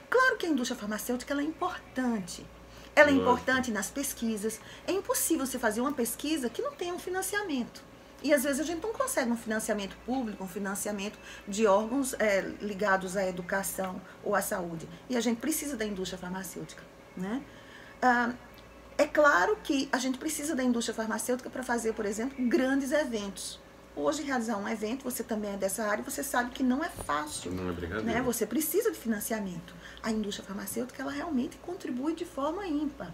[SPEAKER 2] Claro que a indústria farmacêutica ela é importante. Ela é importante nas pesquisas. É impossível você fazer uma pesquisa que não tenha um financiamento. E às vezes a gente não consegue um financiamento público, um financiamento de órgãos ligados à educação ou à saúde. E a gente precisa da indústria farmacêutica, né? É claro que a gente precisa da indústria farmacêutica para fazer, por exemplo, grandes eventos. Hoje, realizar um evento, você também é dessa área, você sabe que não é fácil.
[SPEAKER 1] Não é brincadeira.
[SPEAKER 2] Né? Você precisa de financiamento. A indústria farmacêutica, ela realmente contribui de forma ímpar.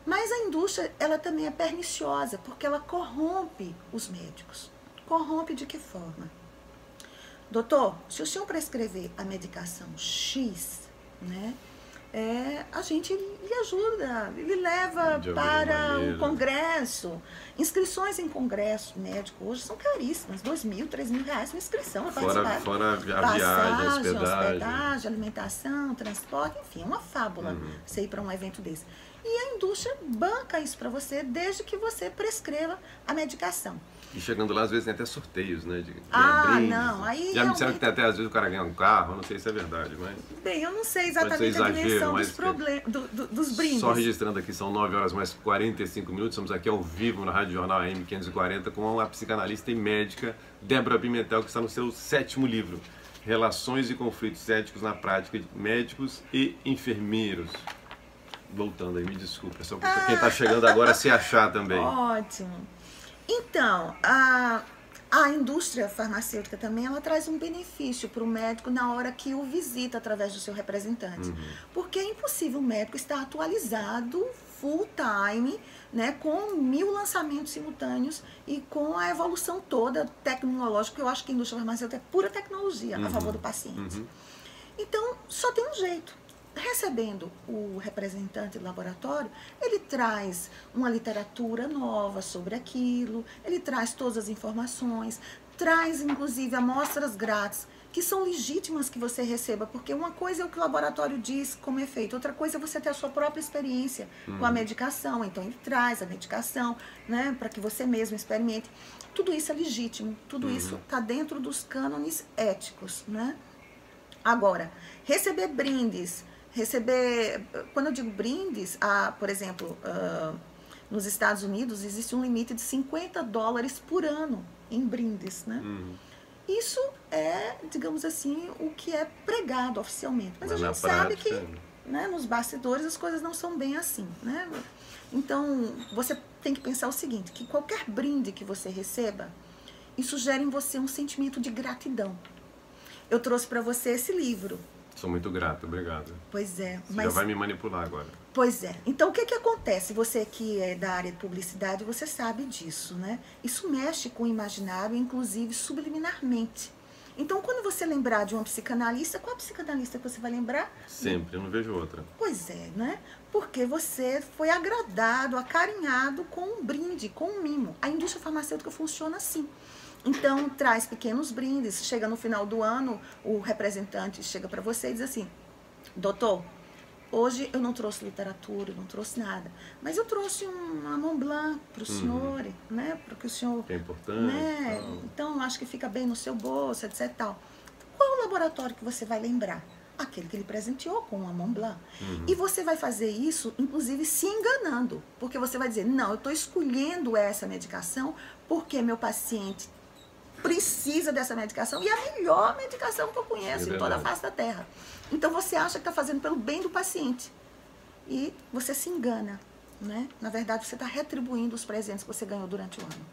[SPEAKER 2] Mas a indústria, ela também é perniciosa, porque ela corrompe os médicos. Corrompe de que forma? Doutor, se o senhor prescrever a medicação X, né? A gente lhe ajuda, ele leva para o congresso. Inscrições em congresso médico hoje são caríssimas, R$2.000, R$3.000 uma inscrição.
[SPEAKER 1] Fora a viagem,
[SPEAKER 2] hospedagem, alimentação, transporte, enfim, é uma fábula você ir para um evento desse. E a indústria banca isso para você desde que você prescreva a medicação.
[SPEAKER 1] E chegando lá, às vezes tem até sorteios, né?
[SPEAKER 2] Não, aí
[SPEAKER 1] já me disseram que tem até, às vezes, o cara ganha um carro, não sei se é verdade, mas...
[SPEAKER 2] Bem, eu não sei exatamente a dimensão dos brindes.
[SPEAKER 1] Só registrando aqui, são 9 horas mais 45 minutos, estamos aqui ao vivo na Rádio Jornal AM 540 com a psicanalista e médica Débora Pimentel, que está no seu 7º livro, Relações e Conflitos Éticos na Prática de Médicos e Enfermeiros. Voltando aí, me desculpa, só para quem está chegando agora se achar também.
[SPEAKER 2] Ótimo. Então, a indústria farmacêutica também, ela traz um benefício para o médico na hora que o visita através do seu representante. Porque é impossível o médico estar atualizado full time, né, com 1000 lançamentos simultâneos e com a evolução toda tecnológica, que eu acho que a indústria farmacêutica é pura tecnologia a favor do paciente. Então, só tem um jeito. Recebendo o representante do laboratório, ele traz uma literatura nova sobre aquilo, ele traz todas as informações, traz inclusive amostras grátis que são legítimas que você receba, porque uma coisa é o que o laboratório diz como é feito, outra coisa é você ter a sua própria experiência com a medicação. Então ele traz a medicação, né, para que você mesmo experimente. Tudo isso é legítimo, tudo isso está dentro dos cânones éticos, né? Agora, receber brindes, quando eu digo brindes, por exemplo, nos Estados Unidos existe um limite de $50 por ano em brindes, né? Isso é, digamos assim, o que é pregado oficialmente. Mas a gente sabe que, né, nos bastidores as coisas não são bem assim, né? Então, você tem que pensar o seguinte, que qualquer brinde que você receba, isso gera em você um sentimento de gratidão. Eu trouxe para você esse livro.
[SPEAKER 1] Sou muito grato, obrigado.
[SPEAKER 2] Pois é.
[SPEAKER 1] Você já vai me manipular agora.
[SPEAKER 2] Pois é. Então, o que que acontece? Você que é da área de publicidade, você sabe disso, né? Isso mexe com o imaginário, inclusive subliminarmente. Então, quando você lembrar de uma psicanalista, qual psicanalista que você vai lembrar?
[SPEAKER 1] Sempre, eu não vejo outra.
[SPEAKER 2] Pois é, né? Porque você foi agradado, acarinhado com um brinde, com um mimo. A indústria farmacêutica funciona assim. Então, traz pequenos brindes. Chega no final do ano, o representante chega para você e diz assim: doutor, hoje eu não trouxe literatura, eu não trouxe nada, mas eu trouxe uma Mont Blanc para o senhor, né? Porque o senhor...
[SPEAKER 1] Que é importante.
[SPEAKER 2] Né? Então, acho que fica bem no seu bolso, etc. Tal. Qual é o laboratório que você vai lembrar? Aquele que ele presenteou com uma Mont Blanc. E você vai fazer isso, inclusive, se enganando. Porque você vai dizer: não, eu estou escolhendo essa medicação porque meu paciente precisa dessa medicação e é a melhor medicação que eu conheço em toda a face da Terra. Então você acha que está fazendo pelo bem do paciente e você se engana, né? Na verdade, você está retribuindo os presentes que você ganhou durante o ano.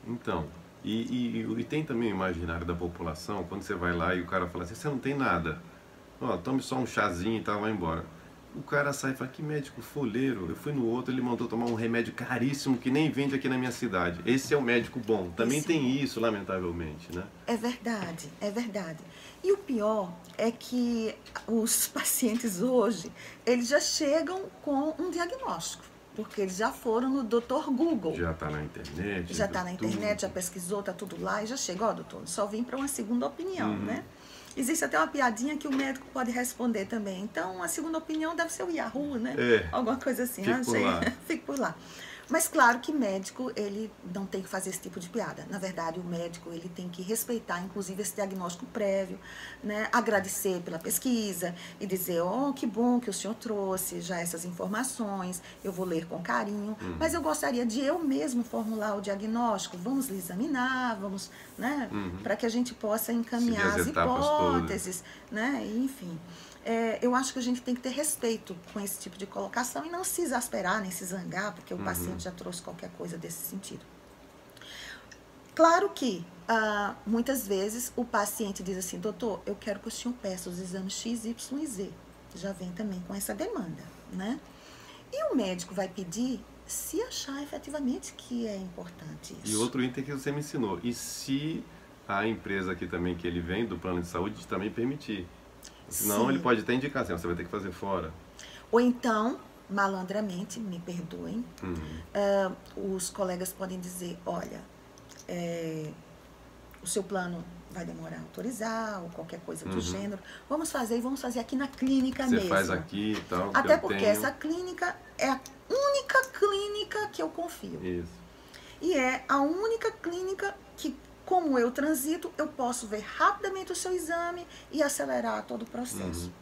[SPEAKER 1] Então, e tem também o imaginário da população, quando você vai lá e o cara fala assim: você não tem nada, ó, tome só um chazinho e tal, vai embora. O cara sai e fala: que médico foleiro, eu fui no outro, ele mandou tomar um remédio caríssimo que nem vende aqui na minha cidade. Esse é o médico bom. Também tem isso, lamentavelmente, né?
[SPEAKER 2] É verdade, é verdade. E o pior é que os pacientes hoje, eles já chegam com um diagnóstico, porque eles já foram no Dr. Google.
[SPEAKER 1] Já está na internet.
[SPEAKER 2] Já está na internet, já pesquisou, está tudo lá e já chega: ó, doutor, só vim para uma segunda opinião, né? Existe até uma piadinha que o médico pode responder também. Então, a segunda opinião deve ser o Yahoo, né? Alguma coisa assim. Fique por lá. Mas claro que médico, ele não tem que fazer esse tipo de piada. Na verdade, o médico, ele tem que respeitar, inclusive, esse diagnóstico prévio, né? Agradecer pela pesquisa e dizer: oh, que bom que o senhor trouxe já essas informações, eu vou ler com carinho, mas eu gostaria de eu mesmo formular o diagnóstico. Vamos lhe examinar, vamos, né? Para que a gente possa encaminhar as hipóteses, né? Enfim. Eu acho que a gente tem que ter respeito com esse tipo de colocação e não se exasperar, nem se zangar, porque o paciente já trouxe qualquer coisa desse sentido. Claro que, muitas vezes, o paciente diz assim: doutor, eu quero que o senhor peça os exames X, Y e Z. Já vem também com essa demanda, né? E o médico vai pedir se achar efetivamente que é importante isso.
[SPEAKER 1] E outro item que você me ensinou: e se a empresa aqui também que ele vem, do plano de saúde, também permitir? Senão ele pode até indicar assim: você vai ter que fazer fora.
[SPEAKER 2] Ou então, malandramente, me perdoem, os colegas podem dizer: olha, o seu plano vai demorar a autorizar, ou qualquer coisa do gênero. Vamos fazer aqui na clínica mesmo.
[SPEAKER 1] Você faz aqui e tal.
[SPEAKER 2] Até porque essa clínica é a única clínica que eu confio.
[SPEAKER 1] Isso.
[SPEAKER 2] E é a única clínica que, como eu transito, eu posso ver rapidamente o seu exame e acelerar todo o processo.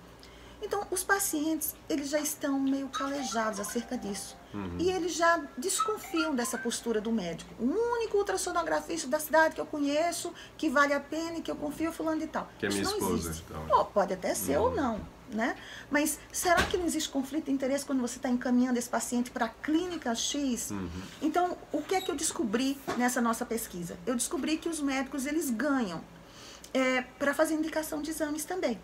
[SPEAKER 2] Então, os pacientes, eles já estão meio calejados acerca disso. E eles já desconfiam dessa postura do médico. O único ultrassonografista da cidade que eu conheço, que vale a pena e que eu confio, fulano de tal.
[SPEAKER 1] Que é minha esposa.
[SPEAKER 2] Então. Pode até ser ou não, né? Mas será que não existe conflito de interesse quando você está encaminhando esse paciente para a clínica X? Então, o que é que eu descobri nessa nossa pesquisa? Eu descobri que os médicos, eles ganham para fazer indicação de exames também.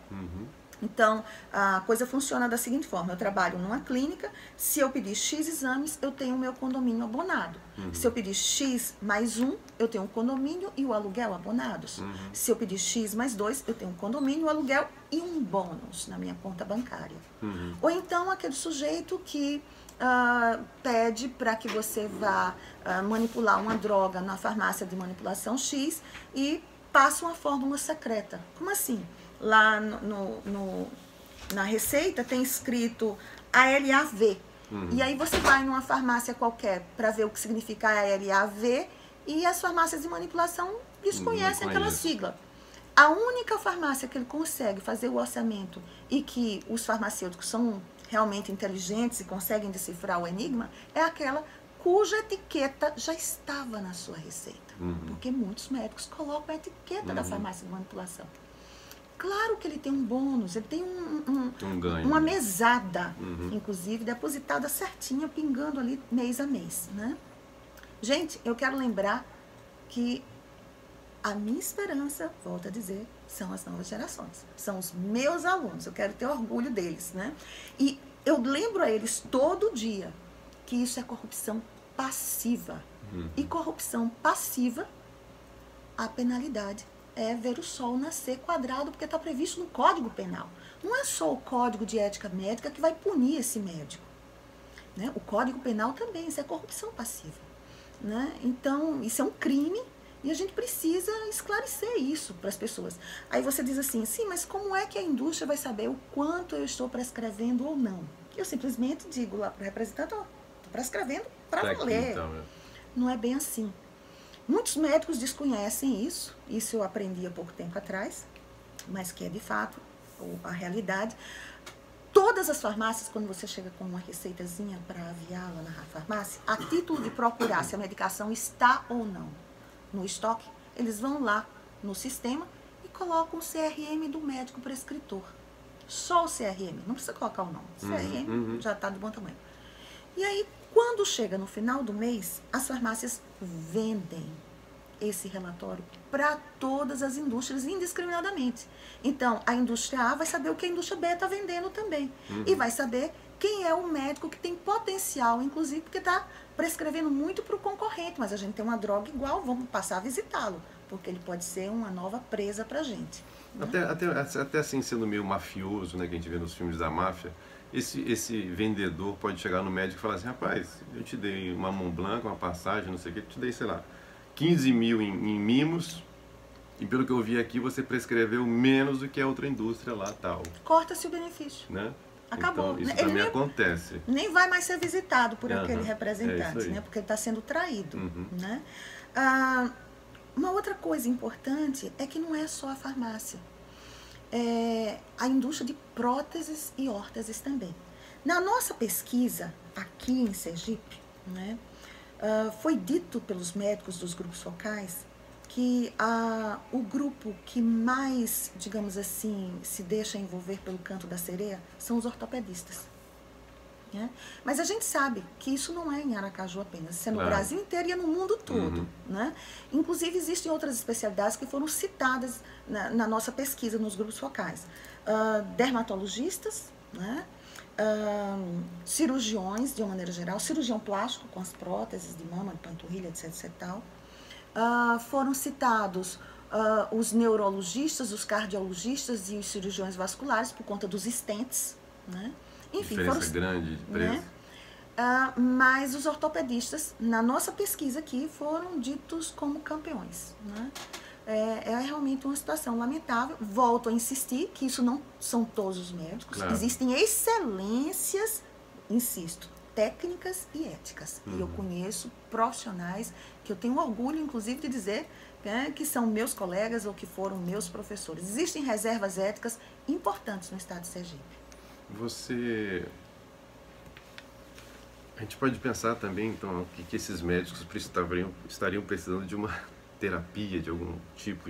[SPEAKER 2] Então, a coisa funciona da seguinte forma: eu trabalho numa clínica, se eu pedir X exames, eu tenho o meu condomínio abonado. Se eu pedir X mais 1, eu tenho um condomínio e o aluguel abonados. Se eu pedir X mais 2, eu tenho um condomínio, o aluguel e um bônus na minha conta bancária. Ou então, aquele sujeito que pede para que você vá manipular uma droga na farmácia de manipulação X e passa uma fórmula secreta. Como assim? Lá na receita tem escrito ALAV. E aí você vai numa farmácia qualquer para ver o que significa ALAV e as farmácias de manipulação desconhecem aquela sigla. A única farmácia que ele consegue fazer o orçamento e que os farmacêuticos são realmente inteligentes e conseguem decifrar o enigma é aquela cuja etiqueta já estava na sua receita. Porque muitos médicos colocam a etiqueta da farmácia de manipulação. Claro que ele tem um bônus, ele tem
[SPEAKER 1] um ganho,
[SPEAKER 2] uma mesada, inclusive, depositada certinha, pingando ali mês a mês, né? Gente, eu quero lembrar que a minha esperança, volto a dizer, são as novas gerações. São os meus alunos, eu quero ter orgulho deles, né? E eu lembro a eles todo dia que isso é corrupção passiva. E corrupção passiva, a penalidade é ver o sol nascer quadrado, porque está previsto no Código Penal. Não é só o Código de Ética Médica que vai punir esse médico, né? O Código Penal também, isso é corrupção passiva, né? Então, isso é um crime e a gente precisa esclarecer isso para as pessoas. Aí você diz assim, sim, mas como é que a indústria vai saber o quanto eu estou prescrevendo ou não? Eu simplesmente digo lá para o representante, ó, estou prescrevendo para valer. Então, não é bem assim. Muitos médicos desconhecem isso eu aprendi há pouco tempo atrás, mas que é de fato a realidade. Todas as farmácias, quando você chega com uma receitazinha para aviá-la na farmácia, a título de procurar se a medicação está ou não no estoque, eles vão lá no sistema e colocam o CRM do médico prescritor. Só o CRM, não precisa colocar o nome. O CRM já está de bom tamanho. E aí, quando chega no final do mês, as farmácias vendem esse relatório para todas as indústrias indiscriminadamente. Então, a indústria A vai saber o que a indústria B está vendendo também. E vai saber quem é o médico que tem potencial, inclusive, porque está prescrevendo muito para o concorrente. Mas a gente tem uma droga igual, vamos passar a visitá-lo, porque ele pode ser uma nova presa para a gente. Né?
[SPEAKER 1] Até assim, sendo meio mafioso, né, que a gente vê nos filmes da máfia, esse vendedor pode chegar no médico e falar assim, rapaz, eu te dei uma Mont Blanc, uma passagem, não sei o que, eu te dei, sei lá, 15 mil em mimos, e pelo que eu vi aqui, você prescreveu menos do que a outra indústria lá, tal.
[SPEAKER 2] Corta-se o benefício.
[SPEAKER 1] Né?
[SPEAKER 2] Acabou.
[SPEAKER 1] Então, isso
[SPEAKER 2] ele
[SPEAKER 1] também acontece.
[SPEAKER 2] Nem vai mais ser visitado por aquele representante, né? Porque ele está sendo traído. Né? Uma outra coisa importante é que não é só a farmácia. A indústria de próteses e órteses também. Na nossa pesquisa, aqui em Sergipe, né, foi dito pelos médicos dos grupos focais que o grupo que mais, digamos assim, se deixa envolver pelo canto da sereia são os ortopedistas. Né? Mas a gente sabe que isso não é em Aracaju apenas, isso é no Brasil inteiro e é no mundo todo. Né? Inclusive, existem outras especialidades que foram citadas na nossa pesquisa nos grupos focais. Dermatologistas, né? Cirurgiões, de uma maneira geral, cirurgião plástico com as próteses de mama, de panturrilha, etc. Tal. Foram citados os neurologistas, os cardiologistas e os cirurgiões vasculares por conta dos stents, né? Enfim,
[SPEAKER 1] diferença grande de preço.
[SPEAKER 2] Né? Mas os ortopedistas, na nossa pesquisa aqui, foram ditos como campeões. Né? É realmente uma situação lamentável. Volto a insistir que isso não são todos os médicos. Claro. Existem excelências, insisto, técnicas e éticas. E eu conheço profissionais que eu tenho orgulho, inclusive, de dizer que são meus colegas ou que foram meus professores. Existem reservas éticas importantes no estado de Sergipe.
[SPEAKER 1] A gente pode pensar também, então, que esses médicos estariam precisando de uma terapia, de algum tipo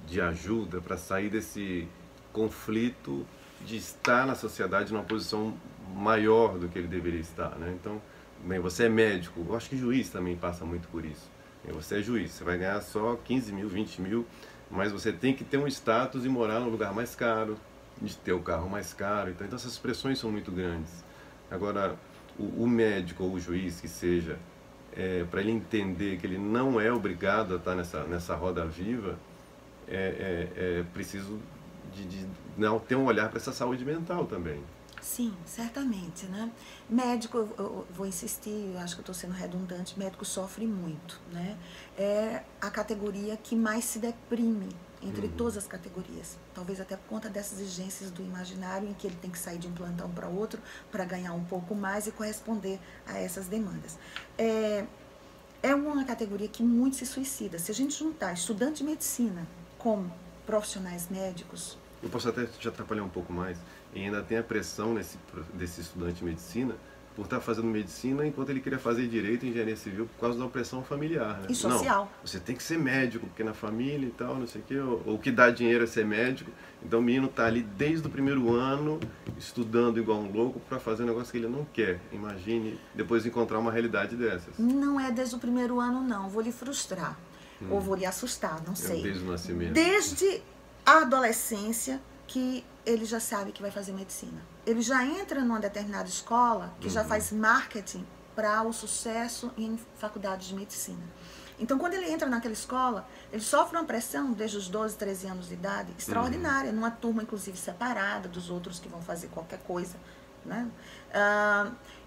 [SPEAKER 1] de ajuda para sair desse conflito de estar na sociedade numa posição maior do que ele deveria estar, né? Então, bem, você é médico, eu acho que juiz também passa muito por isso. Você é juiz, você vai ganhar só 15 mil, 20 mil, mas você tem que ter um status e morar num lugar mais caro, de ter o carro mais caro, então essas pressões são muito grandes. Agora, o médico ou o juiz que seja, para ele entender que ele não é obrigado a estar nessa roda viva, preciso de ter um olhar para essa saúde mental também.
[SPEAKER 2] Sim, certamente, né? Médico, eu vou insistir, eu acho que eu estou sendo redundante, médico sofre muito, né? É a categoria que mais se deprime entre todas as categorias. Talvez até por conta dessas exigências do imaginário em que ele tem que sair de um plantão para outro para ganhar um pouco mais e corresponder a essas demandas. É uma categoria que muito se suicida. Se a gente juntar estudante de medicina com profissionais médicos...
[SPEAKER 1] Eu posso até te atrapalhar um pouco mais. E ainda tem a pressão desse estudante de medicina por estar fazendo medicina enquanto ele queria fazer direito e engenharia civil por causa da opressão familiar, né?
[SPEAKER 2] E social.
[SPEAKER 1] Não, você tem que ser médico, porque na família e tal, não sei o quê, ou o que dá dinheiro é ser médico. Então o menino está ali desde o primeiro ano, estudando igual um louco para fazer um negócio que ele não quer. Imagine depois encontrar uma realidade dessas.
[SPEAKER 2] Não é desde o primeiro ano, não. Vou lhe frustrar. Ou vou lhe assustar, não sei.
[SPEAKER 1] Desde o nascimento.
[SPEAKER 2] Desde a adolescência que ele já sabe que vai fazer medicina. Ele já entra numa determinada escola que já faz marketing para o sucesso em faculdades de medicina. Então, quando ele entra naquela escola, ele sofre uma pressão desde os 12, 13 anos de idade extraordinária, numa turma, inclusive, separada dos outros que vão fazer qualquer coisa, né?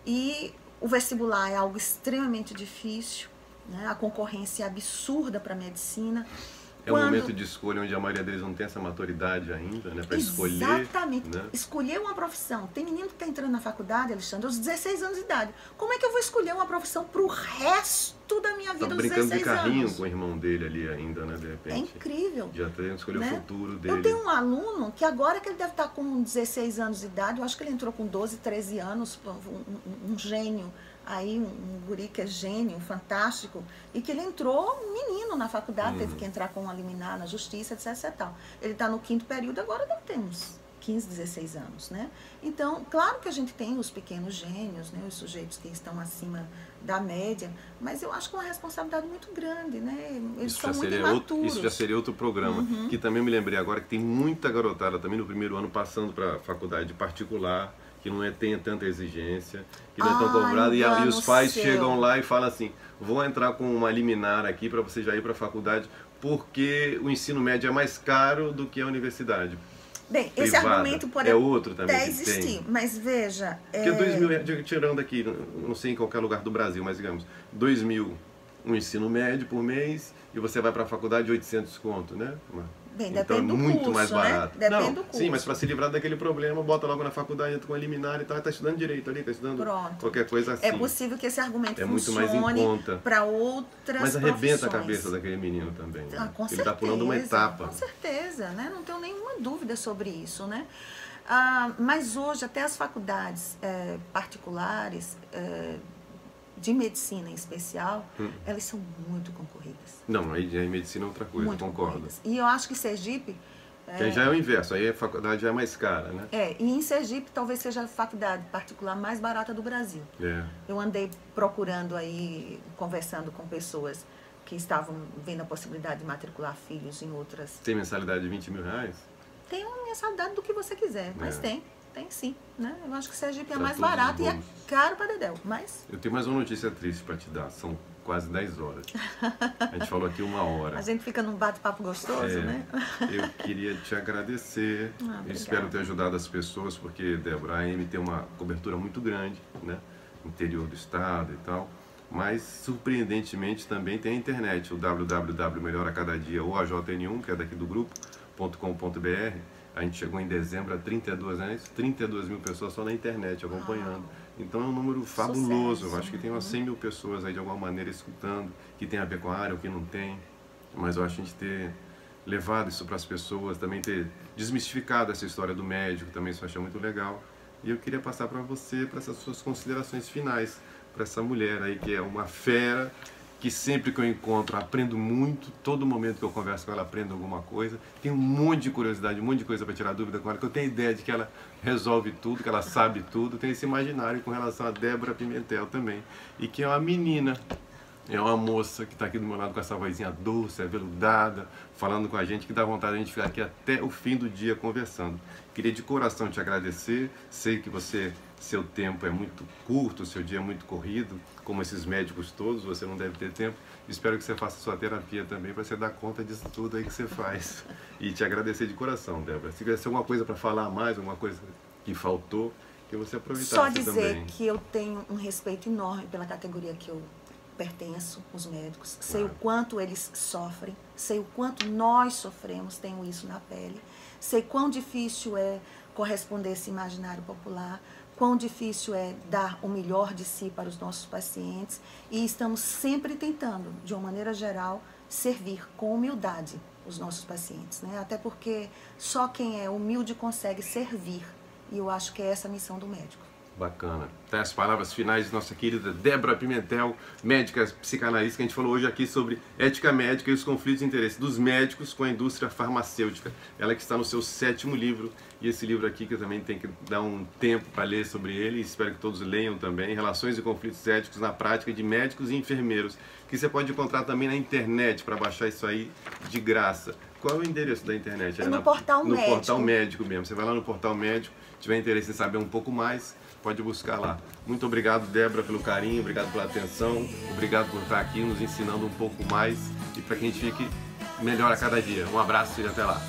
[SPEAKER 2] E o vestibular é algo extremamente difícil, né? A concorrência é absurda para a medicina.
[SPEAKER 1] É um momento de escolha onde a maioria deles não tem essa maturidade ainda, né, para escolher.
[SPEAKER 2] Exatamente.
[SPEAKER 1] Né?
[SPEAKER 2] Escolher uma profissão. Tem menino que está entrando na faculdade, Alexandre, aos 16 anos de idade. Como é que eu vou escolher uma profissão para o resto da minha vida aos 16 anos?
[SPEAKER 1] Tá brincando de carrinho com o irmão dele ali ainda, né, de repente.
[SPEAKER 2] É incrível.
[SPEAKER 1] Já tem que escolher, né, o futuro dele.
[SPEAKER 2] Eu tenho um aluno que agora que ele deve estar com 16 anos de idade, eu acho que ele entrou com 12, 13 anos, um gênio. Aí um guri que é gênio, fantástico, e que ele entrou menino na faculdade, teve que entrar com uma liminar na justiça, etc, etc. Tal. Ele está no 5º período, agora deve ter uns 15, 16 anos, né? Então, claro que a gente tem os pequenos gênios, né? Os sujeitos que estão acima da média, mas eu acho que é uma responsabilidade muito grande, né? Eles são muito imaturos.
[SPEAKER 1] Isso já seria outro programa, que também me lembrei agora que tem muita garotada também no primeiro ano passando para a faculdade particular, que não tem tanta exigência, que não é tão cobrado, e os pais chegam lá e falam assim, vou entrar com uma liminar aqui para você já ir para a faculdade, porque o ensino médio é mais caro do que a universidade.
[SPEAKER 2] Bem,
[SPEAKER 1] privada.
[SPEAKER 2] Esse argumento pode
[SPEAKER 1] outro também
[SPEAKER 2] até existir, mas veja...
[SPEAKER 1] Porque 2.000, tirando aqui, não sei em qualquer lugar do Brasil, mas digamos, 2.000 um ensino médio por mês, e você vai para a faculdade 800 conto, né?
[SPEAKER 2] Bem,
[SPEAKER 1] então
[SPEAKER 2] depende do
[SPEAKER 1] muito
[SPEAKER 2] curso,
[SPEAKER 1] mais barato.
[SPEAKER 2] Né? Depende do curso.
[SPEAKER 1] Sim, mas para se livrar daquele problema, bota logo na faculdade, entra com a liminar e tal, está estudando direito ali, está estudando qualquer coisa assim.
[SPEAKER 2] É possível que esse argumento
[SPEAKER 1] funcione
[SPEAKER 2] para outras
[SPEAKER 1] Mas arrebenta
[SPEAKER 2] profissões.
[SPEAKER 1] a cabeça daquele menino também. Né?
[SPEAKER 2] Com
[SPEAKER 1] ele está pulando uma etapa.
[SPEAKER 2] Com certeza, né? Não tenho nenhuma dúvida sobre isso, né? Mas hoje até as faculdades particulares de medicina em especial, elas são muito concorridas.
[SPEAKER 1] Não, aí medicina é outra coisa,
[SPEAKER 2] muito
[SPEAKER 1] concordo.
[SPEAKER 2] Concorridas. E eu acho que Sergipe...
[SPEAKER 1] Que aí já é o inverso, aí a faculdade já é mais cara, né?
[SPEAKER 2] E em Sergipe talvez seja a faculdade particular mais barata do Brasil. Eu andei procurando aí, conversando com pessoas que estavam vendo a possibilidade de matricular filhos em outras...
[SPEAKER 1] Tem mensalidade de 20 mil reais?
[SPEAKER 2] Tem uma mensalidade do que você quiser, mas tem sim, né? Eu acho que Sergipe é mais barato e é caro para dedéu, mas...
[SPEAKER 1] Eu tenho mais uma notícia triste para te dar, são quase 10 horas. A gente falou aqui 1 hora.
[SPEAKER 2] A gente fica num bate-papo gostoso, né?
[SPEAKER 1] Eu queria te agradecer, eu espero ter ajudado as pessoas, porque, Débora, a AM tem uma cobertura muito grande, né? Interior do estado e tal, mas, surpreendentemente, também tem a internet, o www.melhoracadadia, ou a JN1, que é daqui do grupo, .com.br. A gente chegou em dezembro a 32 mil pessoas só na internet acompanhando. Então é um número fabuloso.
[SPEAKER 2] Sucesso.
[SPEAKER 1] Eu acho que tem umas 100 mil pessoas aí de alguma maneira escutando, que tem a ver com a área ou que não tem. Mas eu acho que a gente ter levado isso para as pessoas, também ter desmistificado essa história do médico, também isso eu achei muito legal. E eu queria passar para você, para essas suas considerações finais, para essa mulher aí que é uma fera, que sempre que eu encontro aprendo muito, todo momento que eu converso com ela aprendo alguma coisa, tenho um monte de curiosidade, um monte de coisa para tirar dúvida com ela, que eu tenho ideia de que ela resolve tudo, que ela sabe tudo, tem esse imaginário com relação a Débora Pimentel também, e que é uma menina, é uma moça que está aqui do meu lado com essa vozinha doce, aveludada, falando com a gente, que dá vontade de a gente ficar aqui até o fim do dia conversando. Queria de coração te agradecer, sei que seu tempo é muito curto, seu dia é muito corrido, como esses médicos todos, você não deve ter tempo. Espero que você faça sua terapia também, para você dar conta disso tudo aí que você faz. E te agradecer de coração, Débora. Se tivesse alguma coisa para falar mais, alguma coisa que faltou, que você aproveitasse
[SPEAKER 2] Só dizer
[SPEAKER 1] também.
[SPEAKER 2] que eu tenho um respeito enorme pela categoria que eu pertenço, os médicos. Sei
[SPEAKER 1] Claro.
[SPEAKER 2] o quanto eles sofrem, sei o quanto nós sofremos, tenho isso na pele. Sei quão difícil é corresponder a esse imaginário popular, quão difícil é dar o melhor de si para os nossos pacientes. E estamos sempre tentando, de uma maneira geral, servir com humildade os nossos pacientes, né? Até porque só quem é humilde consegue servir. E eu acho que é essa a missão do médico.
[SPEAKER 1] Bacana. Até as palavras finais de nossa querida Débora Pimentel, médica psicanalista, que a gente falou hoje aqui sobre ética médica e os conflitos de interesse dos médicos com a indústria farmacêutica. Ela que está no seu 7º livro, e esse livro aqui que eu também tenho que dar um tempo para ler sobre ele, e espero que todos leiam também, Relações e Conflitos Éticos na Prática de Médicos e Enfermeiros, que você pode encontrar também na internet para baixar isso aí de graça. Qual é o endereço da internet?
[SPEAKER 2] É no Portal Médico.
[SPEAKER 1] No Portal Médico mesmo. Você vai lá no Portal Médico, tiver interesse em saber um pouco mais, pode buscar lá. Muito obrigado, Débora, pelo carinho, obrigado pela atenção, obrigado por estar aqui nos ensinando um pouco mais e para que a gente fique melhor a cada dia. Um abraço e até lá.